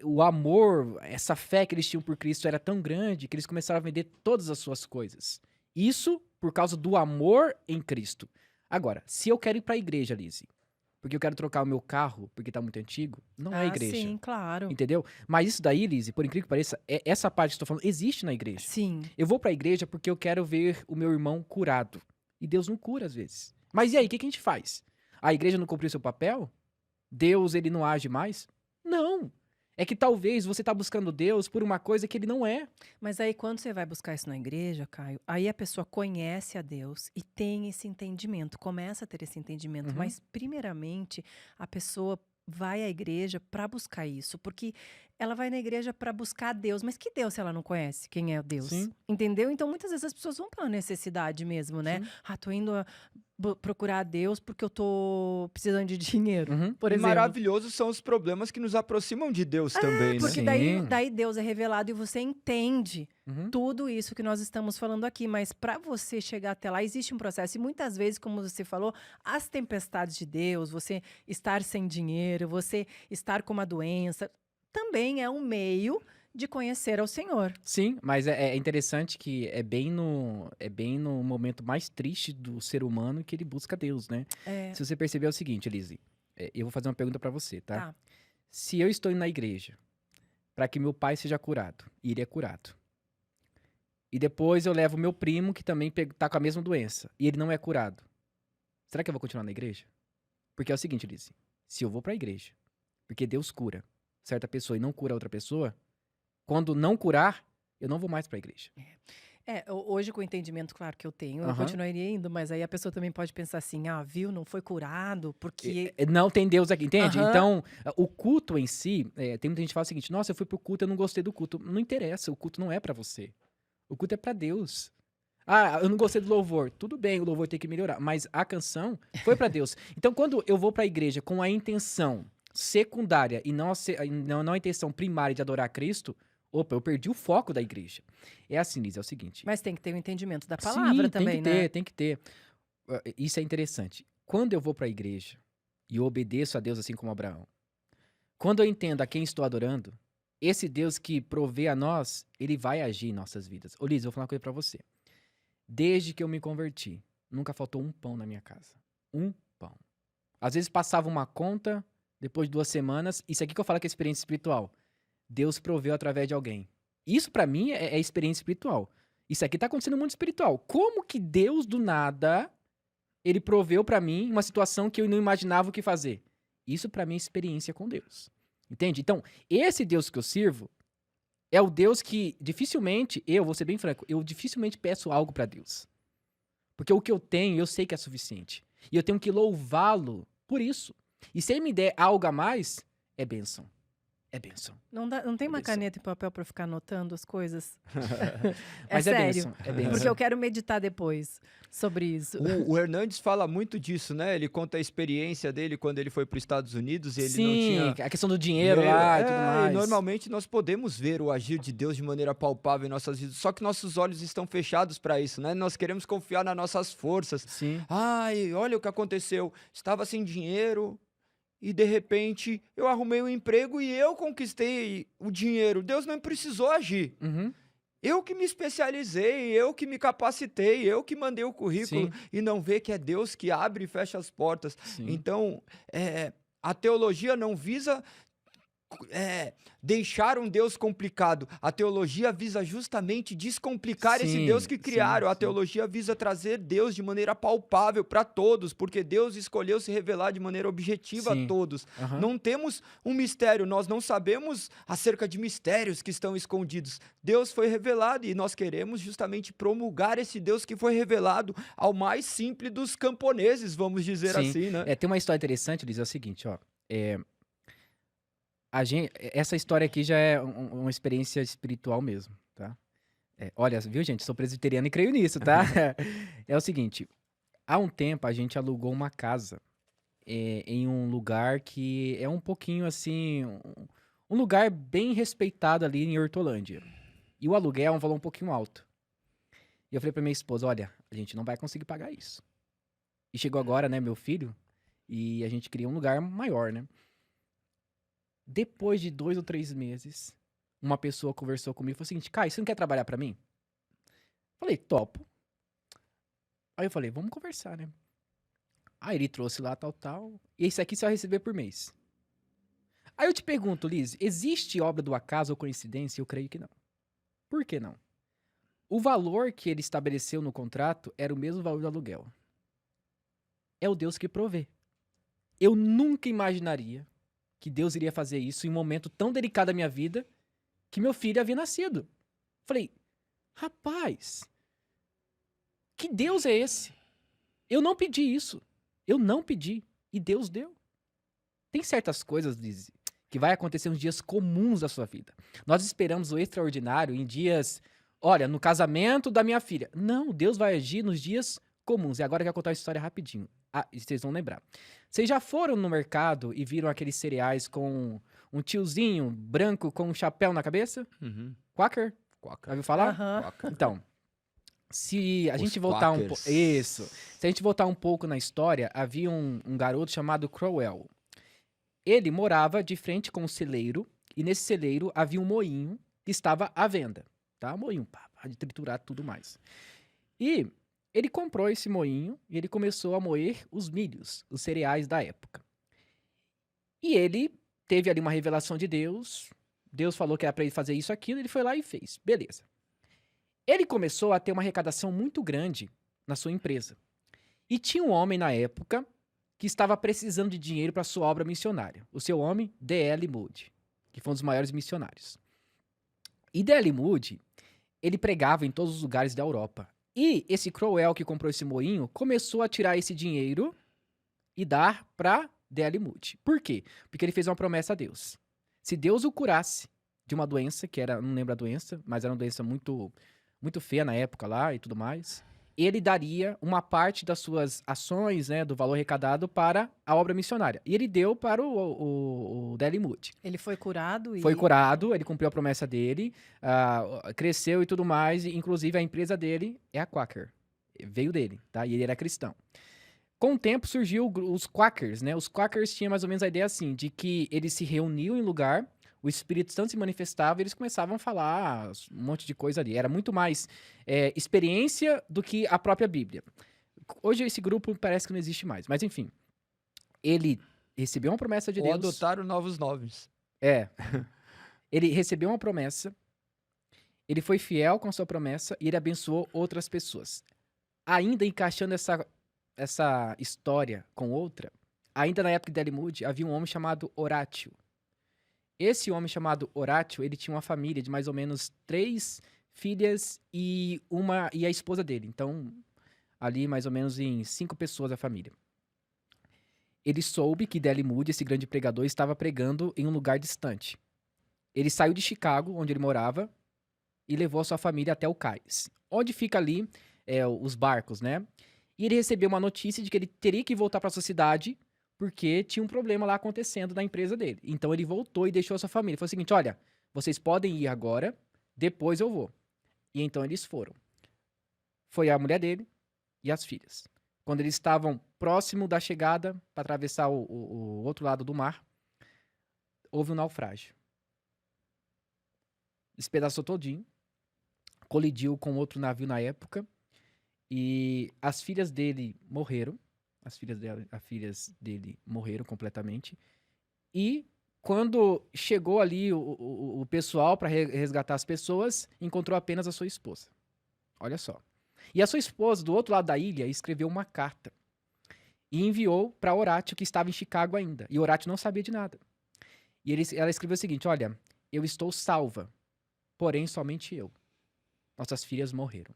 o amor, essa fé que eles tinham por Cristo era tão grande que eles começaram a vender todas as suas coisas. Isso por causa do amor em Cristo. Agora, se eu quero ir para a igreja, Lizzy, porque eu quero trocar o meu carro porque tá muito antigo, não é a igreja. Sim, claro. Entendeu? Mas isso daí, Lizzy, por incrível que pareça, essa parte que eu tô falando existe na igreja. Sim. Eu vou pra igreja porque eu quero ver o meu irmão curado. E Deus não cura às vezes. Mas e aí, o que a gente faz? A igreja não cumpriu seu papel? Deus, ele não age mais? Não. É que talvez você tá buscando Deus por uma coisa que ele não é. Mas aí, quando você vai buscar isso na igreja, Caio, aí a pessoa conhece a Deus e tem esse entendimento, começa a ter esse entendimento. Uhum. Mas, primeiramente, a pessoa vai à igreja para buscar isso, porque ela vai na igreja para buscar Deus. Mas que Deus se ela não conhece quem é Deus? Sim. Entendeu? Então, muitas vezes as pessoas vão pela necessidade mesmo, né? Sim. Tô indo procurar Deus porque eu tô precisando de dinheiro, Uhum. por E exemplo. maravilhosos são os problemas que nos aproximam de Deus também, né? Porque Sim. daí Deus é revelado e você entende Uhum. tudo isso que nós estamos falando aqui. Mas para você chegar até lá, existe um processo. E muitas vezes, como você falou, as tempestades de Deus, você estar sem dinheiro, você estar com uma doença, também é um meio de conhecer ao Senhor. Sim, mas é interessante que é bem no momento mais triste do ser humano que ele busca Deus, né? É, Se você perceber é o seguinte, Lizzy, eu vou fazer uma pergunta pra você, tá? tá. Se eu estou indo na igreja pra que meu pai seja curado, e ele é curado, e depois eu levo meu primo que também tá com a mesma doença, e ele não é curado, será que eu vou continuar na igreja? Porque é o seguinte, Lizzy, se eu vou pra igreja, porque Deus cura certa pessoa e não cura outra pessoa, quando não curar, eu não vou mais pra igreja. Hoje, com o entendimento, claro, que eu tenho, eu Aham. continuaria indo, mas aí a pessoa também pode pensar assim, viu, não foi curado, porque... Não tem Deus aqui, entende? Aham. Então, o culto em si, tem muita gente que fala o seguinte, nossa, eu fui pro culto, eu não gostei do culto. Não interessa, o culto não é pra você. O culto é pra Deus. Ah, eu não gostei do louvor. Tudo bem, o louvor tem que melhorar, mas a canção foi pra Deus. Então, quando eu vou pra igreja com a intenção secundária e não a intenção primária de adorar Cristo, opa, eu perdi o foco da igreja. É assim, Liz, é o seguinte. Mas tem que ter o entendimento da palavra Sim, também, né? tem que ter. Isso é interessante. Quando eu vou pra igreja e eu obedeço a Deus assim como Abraão, quando eu entendo a quem estou adorando, esse Deus que provê a nós, ele vai agir em nossas vidas. Ô, Liz, eu vou falar uma coisa pra você. Desde que eu me converti, nunca faltou um pão na minha casa. Um pão. Às vezes passava uma conta, depois de 2 semanas, isso aqui que eu falo que é experiência espiritual. Deus proveu através de alguém. Isso pra mim é experiência espiritual. Isso aqui tá acontecendo no mundo espiritual. Como que Deus, do nada, ele proveu pra mim uma situação que eu não imaginava o que fazer? Isso pra mim é experiência com Deus. Entende? Então, esse Deus que eu sirvo é o Deus que dificilmente, eu vou ser bem franco, eu dificilmente peço algo pra Deus. Porque o que eu tenho, eu sei que é suficiente. E eu tenho que louvá-lo por isso. E se ele me der algo a mais, é bênção. É bênção. Não tem uma Bênção. caneta e papel para ficar anotando as coisas? Mas sério. bênção. É bênção. Porque eu quero meditar depois sobre isso. O Hernandes fala muito disso, né? Ele conta a experiência dele quando ele foi para os Estados Unidos e ele Sim, não tinha... a questão do dinheiro lá e tudo E mais. normalmente nós podemos ver o agir de Deus de maneira palpável em nossas vidas, só que nossos olhos estão fechados para isso, né? Nós queremos confiar nas nossas forças. Sim. Ai, olha o que aconteceu. Estava sem dinheiro e de repente eu arrumei um emprego e eu conquistei o dinheiro. Deus não precisou agir. Uhum. Eu que me especializei, eu que me capacitei, eu que mandei o currículo Sim. e não vê que é Deus que abre e fecha as portas. Sim. Então, a teologia não visa deixar um Deus complicado. A teologia visa justamente descomplicar esse Sim, Deus que criaram. sim, A sim. teologia visa trazer Deus de maneira palpável para todos, porque Deus escolheu se revelar de maneira objetiva Sim. a todos. Aham. Não temos um mistério, nós não sabemos acerca de mistérios que estão escondidos. Deus foi revelado e nós queremos justamente promulgar esse Deus que foi revelado ao mais simples dos camponeses, vamos dizer Sim. assim, né? Tem uma história interessante, Liz, é o seguinte, ó. Essa história aqui já é uma experiência espiritual mesmo, tá? Olha, viu, gente? Sou presbiteriano e creio nisso, tá? É o seguinte, há um tempo a gente alugou uma casa em um lugar que é um pouquinho assim, um lugar bem respeitado ali em Hortolândia. E o aluguel é um valor um pouquinho alto. E eu falei pra minha esposa, olha, a gente não vai conseguir pagar isso. E chegou agora, né, meu filho, e a gente queria um lugar maior, né? Depois de 2 ou 3 meses, uma pessoa conversou comigo e falou o seguinte, Caio, você não quer trabalhar pra mim? Falei, topo. Aí eu falei, vamos conversar, né? Aí ele trouxe lá, tal. E esse aqui você vai receber por mês. Aí eu te pergunto, Liz, existe obra do acaso ou coincidência? Eu creio que não. Por que não? O valor que ele estabeleceu no contrato era o mesmo valor do aluguel. É o Deus que provê. Eu nunca imaginaria que Deus iria fazer isso em um momento tão delicado da minha vida que meu filho havia nascido. Falei, rapaz, que Deus é esse? Eu não pedi isso. Eu não pedi. E Deus deu. Tem certas coisas, Liz, que vai acontecer nos dias comuns da sua vida. Nós esperamos o extraordinário em dias... Olha, no casamento da minha filha. Não, Deus vai agir nos dias comuns. E agora eu quero contar uma história rapidinho. Ah, vocês vão lembrar. Vocês já foram no mercado e viram aqueles cereais com um tiozinho branco com um chapéu na cabeça? Uhum. Quaker? Quaker. Já ouviu falar? Aham. Quaker. Então, se a Os gente voltar um pouco... Quakers. Isso. Se a gente voltar um pouco na história, havia um garoto chamado Crowell. Ele morava de frente com um celeiro, e nesse celeiro havia um moinho que estava à venda. Tá? Moinho, pá, de triturar tudo mais. E ele comprou esse moinho e ele começou a moer os milhos, os cereais da época. E ele teve ali uma revelação de Deus. Deus falou que era para ele fazer isso, aquilo, ele foi lá e fez. Beleza. Ele começou a ter uma arrecadação muito grande na sua empresa. E tinha um homem na época que estava precisando de dinheiro para sua obra missionária. O seu homem, D.L. Moody, que foi um dos maiores missionários. E D.L. Moody, ele pregava em todos os lugares da Europa. E esse Crowell que comprou esse moinho começou a tirar esse dinheiro e dar para D.L. Moody. Por quê? Porque ele fez uma promessa a Deus. Se Deus o curasse de uma doença, que era, não lembro a doença, mas era uma doença muito, muito feia na época lá e tudo mais, ele daria uma parte das suas ações, né, do valor arrecadado para a obra missionária. E ele deu para o D.L. Moody. Ele foi curado e... Foi curado, ele cumpriu a promessa dele, cresceu e tudo mais, e inclusive a empresa dele é a Quaker. Veio dele, tá? E ele era cristão. Com o tempo surgiu os Quakers, né? Os Quakers tinham mais ou menos a ideia assim, de que eles se reuniam em lugar, o Espírito Santo se manifestava e eles começavam a falar um monte de coisa ali. Era muito mais experiência do que a própria Bíblia. Hoje esse grupo parece que não existe mais, mas enfim. Ele recebeu uma promessa de Ou Deus. adotaram novos nomes. É. Ele recebeu uma promessa, ele foi fiel com a sua promessa e ele abençoou outras pessoas. Ainda encaixando essa história com outra, ainda na época de D.L. Moody, havia um homem chamado Horatio. Esse homem chamado Horatio, ele tinha uma família de mais ou menos 3 filhas e a esposa dele. Então, ali mais ou menos em 5 pessoas a família. Ele soube que D.L. Moody, esse grande pregador, estava pregando em um lugar distante. Ele saiu de Chicago, onde ele morava, e levou a sua família até o cais, onde fica ali os barcos, né? E ele recebeu uma notícia de que ele teria que voltar para sua cidade porque tinha um problema lá acontecendo na empresa dele. Então ele voltou e deixou a sua família. Foi o seguinte, olha, vocês podem ir agora, depois eu vou. E então eles foram. Foi a mulher dele e as filhas. Quando eles estavam próximo da chegada para atravessar o outro lado do mar, houve um naufrágio. Despedaçou todinho, colidiu com outro navio na época e as filhas dele morreram. As filhas dele morreram completamente. E quando chegou ali o pessoal para resgatar as pessoas, encontrou apenas a sua esposa. Olha só. E a sua esposa, do outro lado da ilha, escreveu uma carta e enviou para Horatio, que estava em Chicago ainda. E Horatio não sabia de nada. E ela escreveu o seguinte, olha, eu estou salva, porém somente eu. Nossas filhas morreram.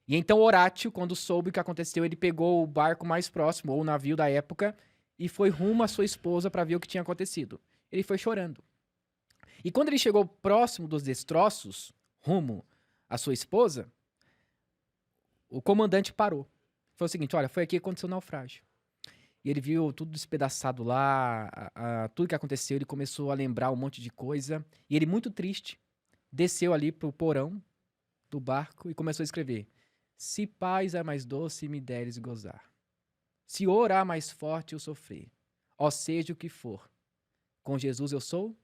E então Horatio, quando soube o que aconteceu, ele pegou o barco mais próximo, ou o navio da época, e foi rumo à sua esposa para ver o que tinha acontecido. Ele foi chorando. E quando ele chegou próximo dos destroços, rumo à sua esposa, o comandante parou. Foi o seguinte, olha, foi aqui que aconteceu o naufrágio. E ele viu tudo despedaçado lá, tudo que aconteceu, ele começou a lembrar um monte de coisa. E ele, muito triste, desceu ali pro porão do barco e começou a escrever: se paz é mais doce, me deres gozar. Se orar mais forte eu sofrer, ó seja o que for, com Jesus eu sou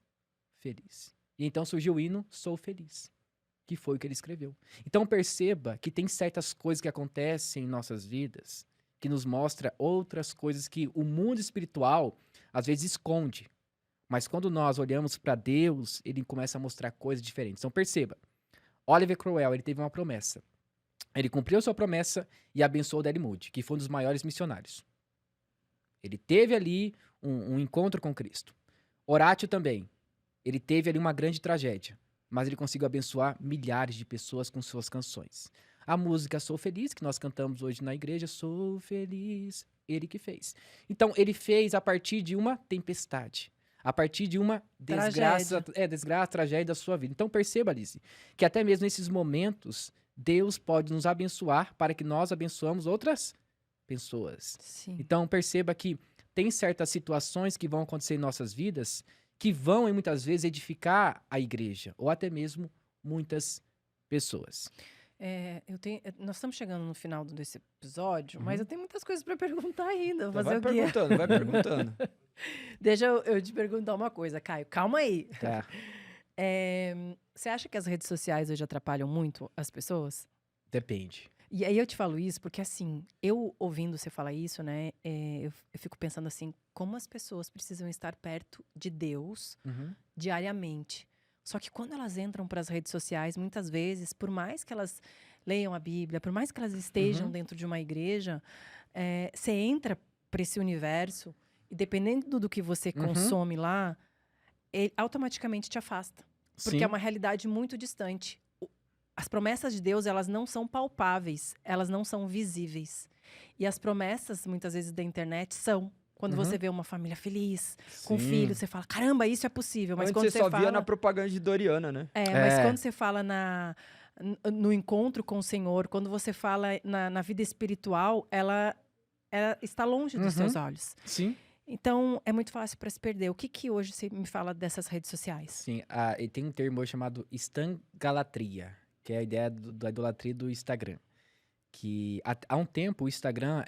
feliz. E então surgiu o hino Sou Feliz, que foi o que ele escreveu. Então perceba que tem certas coisas que acontecem em nossas vidas que nos mostra outras coisas que o mundo espiritual às vezes esconde. Mas quando nós olhamos para Deus, ele começa a mostrar coisas diferentes. Então perceba, Oliver Cromwell, ele teve uma promessa. Ele cumpriu sua promessa e abençoou Delhy Moody, que foi um dos maiores missionários. Ele teve ali um encontro com Cristo. Horácio também. Ele teve ali uma grande tragédia, mas ele conseguiu abençoar milhares de pessoas com suas canções. A música Sou Feliz, que nós cantamos hoje na igreja, Sou Feliz, ele que fez. Então, ele fez a partir de uma tempestade, a partir de uma desgraça, tragédia da sua vida. Então, perceba, Alice, que até mesmo nesses momentos, Deus pode nos abençoar para que nós abençoamos outras pessoas. Sim. Então, perceba que tem certas situações que vão acontecer em nossas vidas que vão, e muitas vezes, edificar a igreja, ou até mesmo muitas pessoas. Nós estamos chegando no final desse episódio, mas eu tenho muitas coisas para perguntar ainda. Então Fazer vai o quê? perguntando, vai perguntando. Deixa eu te perguntar uma coisa, Caio. Calma aí. Tá. Você acha que as redes sociais hoje atrapalham muito as pessoas? Depende. E aí eu te falo isso porque, assim, eu ouvindo você falar isso, né, eu fico pensando assim, como as pessoas precisam estar perto de Deus diariamente. Só que quando elas entram para as redes sociais, muitas vezes, por mais que elas leiam a Bíblia, por mais que elas estejam dentro de uma igreja, você entra para esse universo e dependendo do que você consome lá, ele automaticamente te afasta. Porque Sim. é uma realidade muito distante. As promessas de Deus, elas não são palpáveis, elas não são visíveis. E as promessas, muitas vezes, da internet são. Quando você vê uma família feliz, com filhos, você fala, caramba, isso é possível. Mas Antes quando você só fala... via na propaganda de Doriana, né? Mas quando você fala no encontro com o Senhor, quando você fala na vida espiritual, ela está longe dos seus olhos. Sim. Então, é muito fácil para se perder. O que hoje você me fala dessas redes sociais? Sim. E tem um termo hoje chamado estangalatria, que é a ideia da idolatria do Instagram. Que há um tempo o Instagram,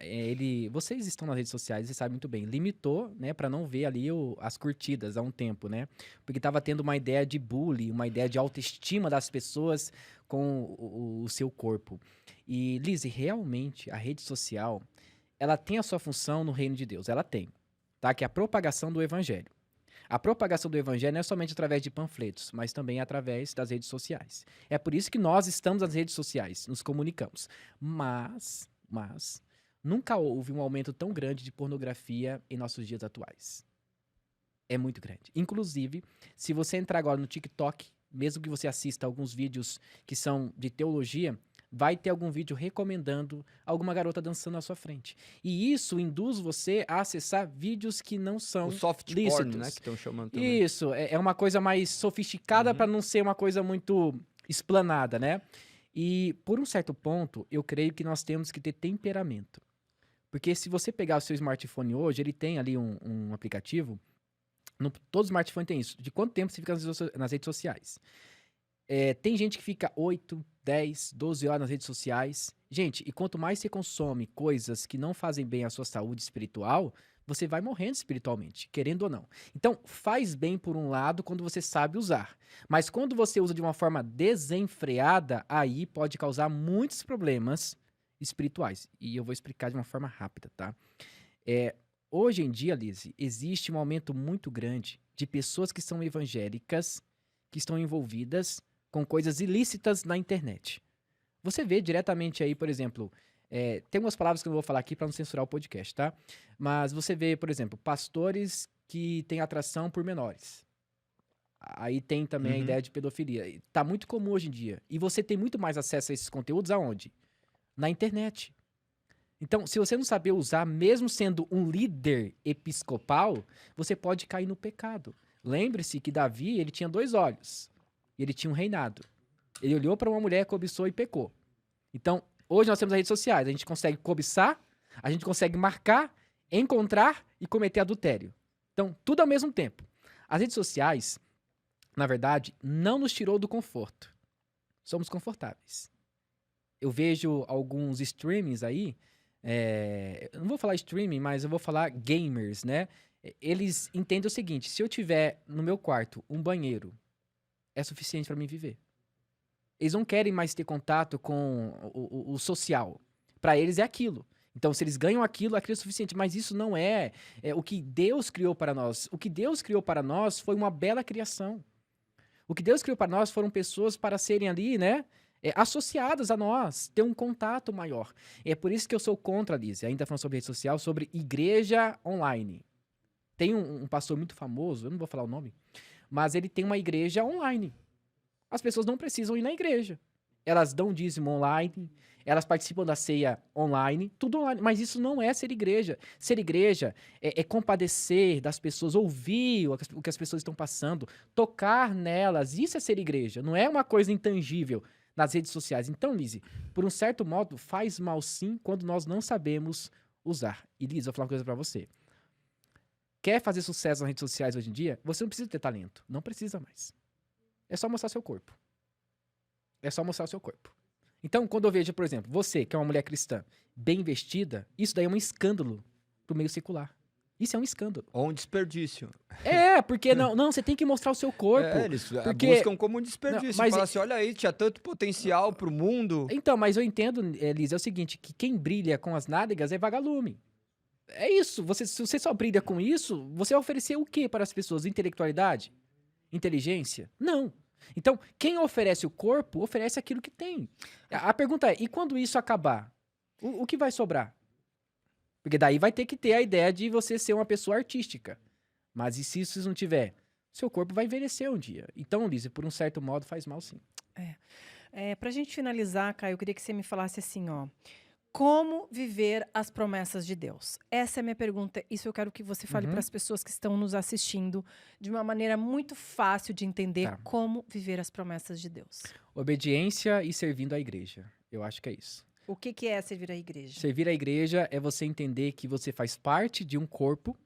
vocês estão nas redes sociais, vocês sabem muito bem, limitou, né, para não ver ali as curtidas há um tempo, né? Porque estava tendo uma ideia de bullying, uma ideia de autoestima das pessoas com o seu corpo. E, Lizzy, realmente a rede social, ela tem a sua função no reino de Deus, ela tem, tá? Que é a propagação do evangelho. A propagação do evangelho não é somente através de panfletos, mas também através das redes sociais. É por isso que nós estamos nas redes sociais, nos comunicamos. Mas, nunca houve um aumento tão grande de pornografia em nossos dias atuais. É muito grande. Inclusive, se você entrar agora no TikTok, mesmo que você assista alguns vídeos que são de teologia, vai ter algum vídeo recomendando alguma garota dançando à sua frente. E isso induz você a acessar vídeos que não são O soft lícitos. porn, né? Que estão chamando também. Isso, é uma coisa mais sofisticada para não ser uma coisa muito explanada, né? E por um certo ponto, eu creio que nós temos que ter temperamento. Porque se você pegar o seu smartphone hoje, ele tem ali um aplicativo, todo smartphone tem isso, de quanto tempo você fica nas redes sociais. Tem gente que fica 8, 10, 12 horas nas redes sociais. Gente, e quanto mais você consome coisas que não fazem bem à sua saúde espiritual, você vai morrendo espiritualmente, querendo ou não. Então, faz bem por um lado quando você sabe usar. Mas quando você usa de uma forma desenfreada, aí pode causar muitos problemas espirituais. E eu vou explicar de uma forma rápida, tá? Hoje em dia, Lizzy, existe um aumento muito grande de pessoas que são evangélicas, que estão envolvidas com coisas ilícitas na internet. Você vê diretamente aí, por exemplo, tem umas palavras que eu não vou falar aqui para não censurar o podcast, tá? Mas você vê, por exemplo, pastores que têm atração por menores. Aí tem também a ideia de pedofilia. Tá muito comum hoje em dia. E você tem muito mais acesso a esses conteúdos aonde? Na internet. Então, se você não saber usar, mesmo sendo um líder episcopal, você pode cair no pecado. Lembre-se que Davi, ele tinha 2 olhos. E ele tinha um reinado. Ele olhou para uma mulher, cobiçou e pecou. Então, hoje nós temos as redes sociais. A gente consegue cobiçar, a gente consegue marcar encontrar e cometer adultério. Então, tudo ao mesmo tempo. As redes sociais, na verdade, não nos tirou do conforto. Somos confortáveis. Eu vejo alguns streamings aí, eu não vou falar streaming, mas eu vou falar gamers, né? Eles entendem o seguinte, se eu tiver no meu quarto um banheiro, é suficiente para mim viver. Eles não querem mais ter contato com o social. Para eles é aquilo. Então, se eles ganham aquilo é suficiente. Mas isso não é o que Deus criou para nós. O que Deus criou para nós foi uma bela criação. O que Deus criou para nós foram pessoas para serem ali, né? Associadas a nós, ter um contato maior. É por isso que eu sou contra, Liz, ainda falando sobre rede social, sobre igreja online. Tem um pastor muito famoso, eu não vou falar o nome, mas ele tem uma igreja online. As pessoas não precisam ir na igreja. Elas dão dízimo online, elas participam da ceia online, tudo online. Mas isso não é ser igreja. Ser igreja é compadecer das pessoas, ouvir o que as pessoas estão passando, tocar nelas. Isso é ser igreja, não é uma coisa intangível nas redes sociais. Então, Lizzy, por um certo modo, faz mal sim quando nós não sabemos usar. E, Liz, eu vou falar uma coisa pra você. Quer fazer sucesso nas redes sociais hoje em dia? Você não precisa ter talento. Não precisa mais. É só mostrar seu corpo. É só mostrar o seu corpo. Então, quando eu vejo, por exemplo, você, que é uma mulher cristã, bem vestida, isso daí é um escândalo pro meio secular. Isso é um escândalo. Ou um desperdício. Porque não, você tem que mostrar o seu corpo. Eles porque... buscam como um desperdício. Não, mas Fala assim, olha aí, tinha tanto potencial pro mundo. Então, mas eu entendo, Liz, é o seguinte, que quem brilha com as nádegas é vagalume. É isso, se você só brilha com isso, você vai oferecer o quê para as pessoas? Intelectualidade? Inteligência? Não. Então, quem oferece o corpo, oferece aquilo que tem. A pergunta é, e quando isso acabar? O que vai sobrar? Porque daí vai ter que ter a ideia de você ser uma pessoa artística. Mas e se isso não tiver? Seu corpo vai envelhecer um dia. Então, Liz, por um certo modo, faz mal sim. Pra gente finalizar, Caio, eu queria que você me falasse assim, ó. Como viver as promessas de Deus? Essa é a minha pergunta. Isso eu quero que você fale para as pessoas que estão nos assistindo de uma maneira muito fácil de entender como viver as promessas de Deus. Obediência e servindo à igreja. Eu acho que é isso. O que é servir à igreja? Servir à igreja é você entender que você faz parte de um corpo,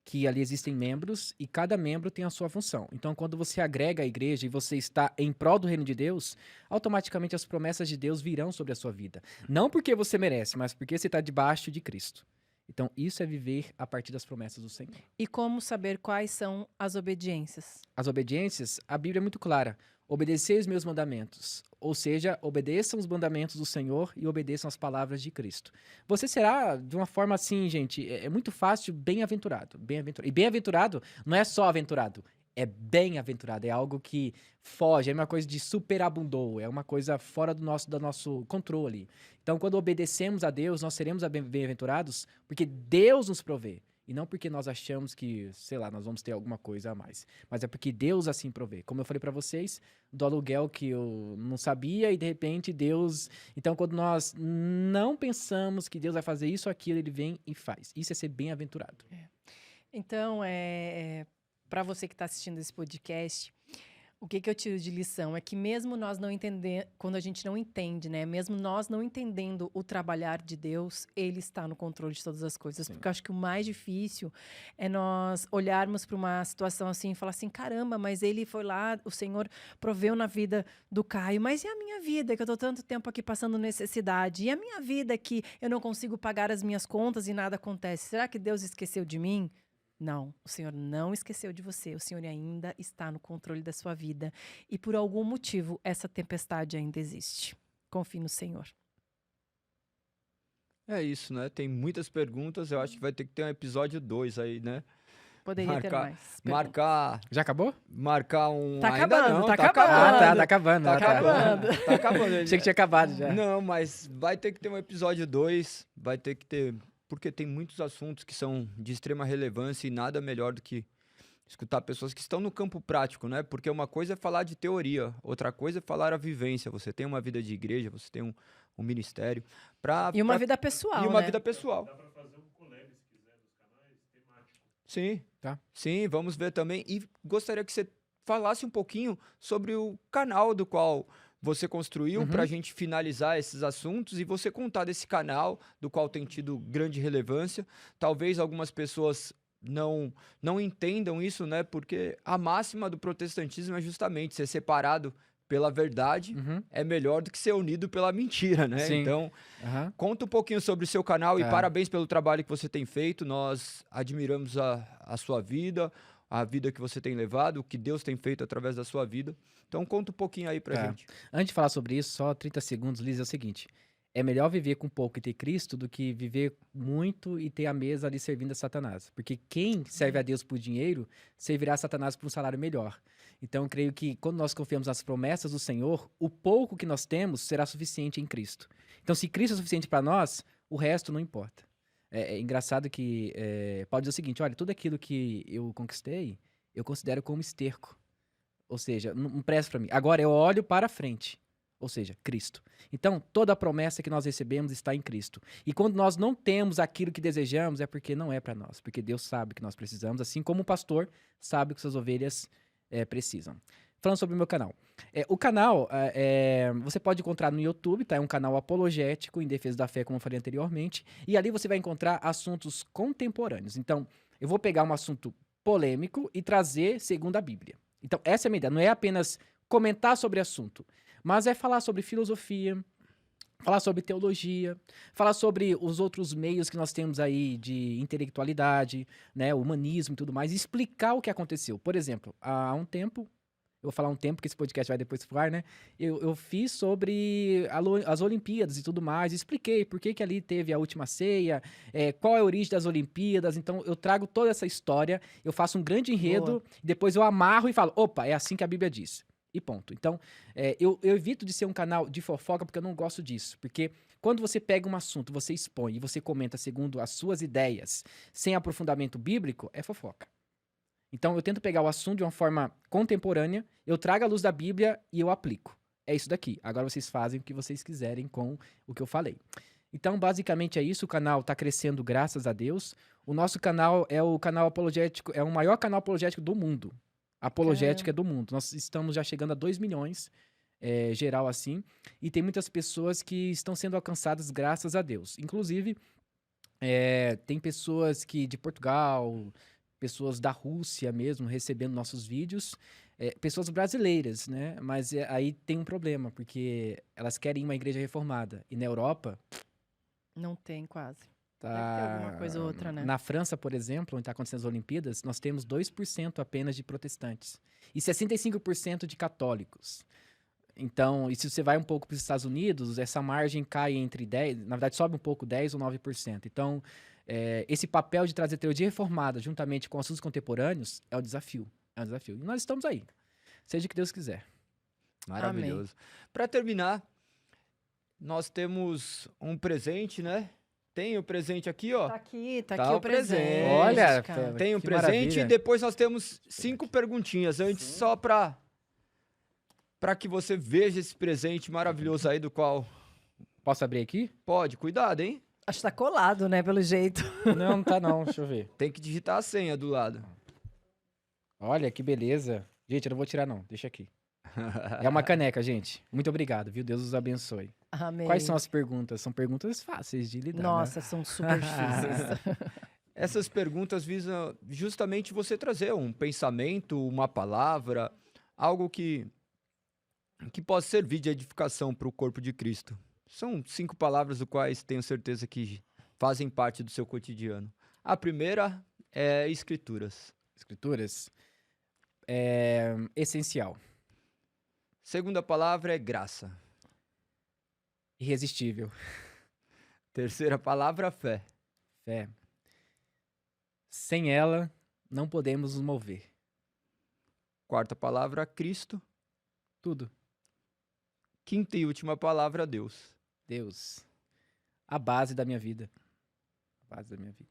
que ali existem membros e cada membro tem a sua função. Então, quando você agrega a igreja e você está em prol do reino de Deus, automaticamente as promessas de Deus virão sobre a sua vida. Não porque você merece, mas porque você está debaixo de Cristo. Então, isso é viver a partir das promessas do Senhor. E como saber quais são as obediências? As obediências, a Bíblia é muito clara. Obedecer os meus mandamentos. Ou seja, obedeçam os mandamentos do Senhor e obedeçam as palavras de Cristo. Você será, de uma forma assim, gente, é muito fácil, bem-aventurado. E bem-aventurado não é só aventurado, é bem-aventurado. É algo que foge, é uma coisa de superabundou, é uma coisa fora do nosso controle. Então, quando obedecemos a Deus, nós seremos bem-aventurados porque Deus nos provê. E não porque nós achamos que, sei lá, nós vamos ter alguma coisa a mais. Mas é porque Deus assim provê. Como eu falei para vocês, do aluguel que eu não sabia e de repente Deus... Então, quando nós não pensamos que Deus vai fazer isso ou aquilo, Ele vem e faz. Isso é ser bem-aventurado. Então, para você que está assistindo esse podcast, o que eu tiro de lição é que mesmo nós não entender, quando a gente não entende, né? Mesmo nós não entendendo o trabalhar de Deus, Ele está no controle de todas as coisas. Sim. Porque eu acho que o mais difícil é nós olharmos para uma situação assim e falar assim, caramba, mas Ele foi lá, o Senhor proveu na vida do Caio, mas e a minha vida, que eu estou tanto tempo aqui passando necessidade? E a minha vida que eu não consigo pagar as minhas contas e nada acontece? Será que Deus esqueceu de mim? Não, o Senhor não esqueceu de você. O Senhor ainda está no controle da sua vida. E por algum motivo, essa tempestade ainda existe. Confie no Senhor. É isso, né? Tem muitas perguntas. Eu acho que vai ter que ter um episódio 2 aí, né? Poderia ter mais. Marcar... Já acabou? Marcar um... Tá ainda acabando, não, tá tá acabando. acabando. Tá acabando. Tá acabando. Tá acabando. Achei que tinha acabado já. Não, mas vai ter que ter um episódio 2. Vai ter que ter... Porque tem muitos assuntos que são de extrema relevância e nada melhor do que escutar pessoas que estão no campo prático, né? Porque uma coisa é falar de teoria, outra coisa é falar a vivência. Você tem uma vida de igreja, você tem um ministério. E uma vida pessoal, E uma né? vida pessoal. Dá para fazer um collab, se quiser, dos canais temáticos. Sim, Tá. Sim, vamos ver também. E gostaria que você falasse um pouquinho sobre o canal do qual você construiu para a gente finalizar esses assuntos e você contar desse canal, do qual tem tido grande relevância. Talvez algumas pessoas não entendam isso, né? Porque a máxima do protestantismo é justamente ser separado pela verdade é melhor do que ser unido pela mentira, né? Sim. Então, Aham. conta um pouquinho sobre o seu canal e Tá. parabéns pelo trabalho que você tem feito. Nós admiramos a sua vida, a vida que você tem levado, o que Deus tem feito através da sua vida. Então, conta um pouquinho aí pra Tá. gente. Antes de falar sobre isso, só 30 segundos, Liz, é o seguinte. É melhor viver com pouco e ter Cristo do que viver muito e ter a mesa ali servindo a Satanás. Porque quem serve a Deus por dinheiro, servirá a Satanás por um salário melhor. Então, eu creio que quando nós confiamos nas promessas do Senhor, o pouco que nós temos será suficiente em Cristo. Então, se Cristo é suficiente para nós, o resto não importa. É engraçado que Paulo diz o seguinte, olha, tudo aquilo que eu conquistei, eu considero como esterco. Ou seja, não presta para mim. Agora eu olho para frente. Ou seja, Cristo. Então, toda a promessa que nós recebemos está em Cristo. E quando nós não temos aquilo que desejamos, é porque não é para nós. Porque Deus sabe que nós precisamos, assim como o pastor sabe que suas ovelhas precisam. Falando sobre o meu canal. O canal, você pode encontrar no YouTube, tá? É um canal apologético, em defesa da fé, como eu falei anteriormente. E ali você vai encontrar assuntos contemporâneos. Então, eu vou pegar um assunto polêmico e trazer segundo a Bíblia. Então, essa é a minha ideia. Não é apenas comentar sobre assunto, mas é falar sobre filosofia, falar sobre teologia, falar sobre os outros meios que nós temos aí de intelectualidade, né, humanismo e tudo mais, e explicar o que aconteceu. Por exemplo, há um tempo, eu vou falar um tempo que esse podcast vai depois pro ar, né? Eu fiz sobre as Olimpíadas e tudo mais, expliquei por que ali teve a última ceia, qual é a origem das Olimpíadas. Então, eu trago toda essa história, eu faço um grande enredo, depois eu amarro e falo, opa, é assim que a Bíblia diz. E ponto. Então, eu evito de ser um canal de fofoca porque eu não gosto disso. Porque quando você pega um assunto, você expõe e você comenta segundo as suas ideias, sem aprofundamento bíblico, é fofoca. Então, eu tento pegar o assunto de uma forma contemporânea, eu trago a luz da Bíblia e eu aplico. É isso daqui. Agora vocês fazem o que vocês quiserem com o que eu falei. Então, basicamente é isso. O canal está crescendo graças a Deus. O nosso canal é o canal apologético, é o maior canal apologético do mundo. Apologética do mundo. Nós estamos já chegando a 2 milhões, geral assim, e tem muitas pessoas que estão sendo alcançadas graças a Deus. Inclusive, tem pessoas de Portugal, pessoas da Rússia mesmo, recebendo nossos vídeos, pessoas brasileiras, né? Mas aí tem um problema, porque elas querem uma igreja reformada. E na Europa... Não tem quase. Tá, Deve ter alguma coisa ou outra, né? Na França, por exemplo, onde está acontecendo as Olimpíadas, nós temos 2% apenas de protestantes e 65% de católicos. Então, e se você vai um pouco para os Estados Unidos, essa margem cai entre 10%, na verdade sobe um pouco, 10% ou 9%. Então, esse papel de trazer teologia reformada juntamente com assuntos contemporâneos é um desafio. É um desafio. E nós estamos aí. Seja o que Deus quiser. Maravilhoso. Para terminar, nós temos um presente, né? Tem o presente aqui, ó. Tá aqui Tá o presente. Olha, cara. Tem um que presente maravilha. e depois nós temos 5 perguntinhas. Antes, só para que você veja esse presente maravilhoso aí, do qual... Posso abrir aqui? Pode, cuidado, hein? Acho que tá colado, né, pelo jeito. Não, não tá não. Deixa eu ver. Tem que digitar a senha do lado. Olha, que beleza. Gente, eu não vou tirar não. Deixa aqui. É uma caneca, gente. Muito obrigado, viu? Deus os abençoe. Amém. Quais são as perguntas? São perguntas fáceis de lidar, Nossa, são super difíceis. Essas perguntas visam justamente você trazer um pensamento, uma palavra, algo que possa servir de edificação para o corpo de Cristo. São 5 palavras, do quais tenho certeza que fazem parte do seu cotidiano. A primeira é Escrituras. Escrituras? Essencial. Segunda palavra é graça. Irresistível. Terceira palavra, fé. Fé. Sem ela, não podemos nos mover. Quarta palavra, Cristo. Tudo. Quinta e última palavra, Deus. Deus. A base da minha vida. A base da minha vida.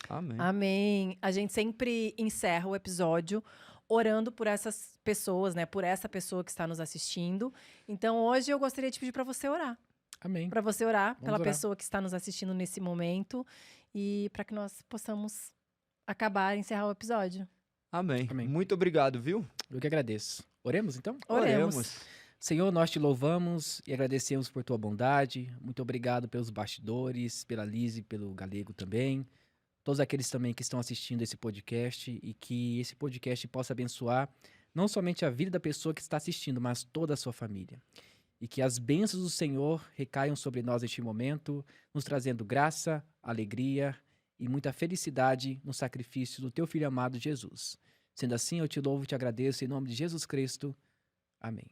Amém. Amém. A gente sempre encerra o episódio orando por essas pessoas, né? Por essa pessoa que está nos assistindo. Então, hoje eu gostaria de pedir para você orar. Amém. Para você orar pela orar. pessoa que está nos assistindo nesse momento e para que nós possamos acabar e encerrar o episódio. Amém. Amém. Muito obrigado, viu? Eu que agradeço. Oremos, então? Oremos. Senhor, nós te louvamos e agradecemos por tua bondade. Muito obrigado pelos bastidores, pela Liz e pelo Galego também. Todos aqueles também que estão assistindo esse podcast e que esse podcast possa abençoar não somente a vida da pessoa que está assistindo, mas toda a sua família. E que as bênçãos do Senhor recaiam sobre nós neste momento, nos trazendo graça, alegria e muita felicidade no sacrifício do teu Filho amado Jesus. Sendo assim, eu te louvo e te agradeço em nome de Jesus Cristo. Amém.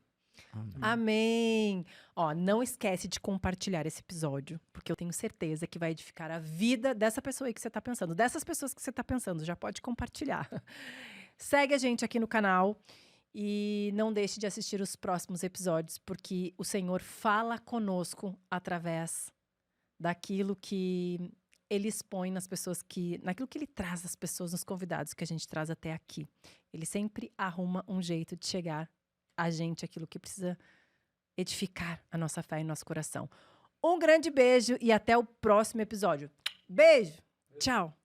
Amém. Ó, não esquece de compartilhar esse episódio, porque eu tenho certeza que vai edificar a vida dessa pessoa aí que você está pensando, dessas pessoas que você está pensando. Já pode compartilhar. Segue a gente aqui no canal e não deixe de assistir os próximos episódios, porque o Senhor fala conosco através daquilo que Ele expõe nas pessoas naquilo que Ele traz às pessoas, nos convidados que a gente traz até aqui. Ele sempre arruma um jeito de chegar a gente aquilo que precisa edificar a nossa fé e nosso coração. Um grande beijo e até o próximo episódio. Beijo! Tchau!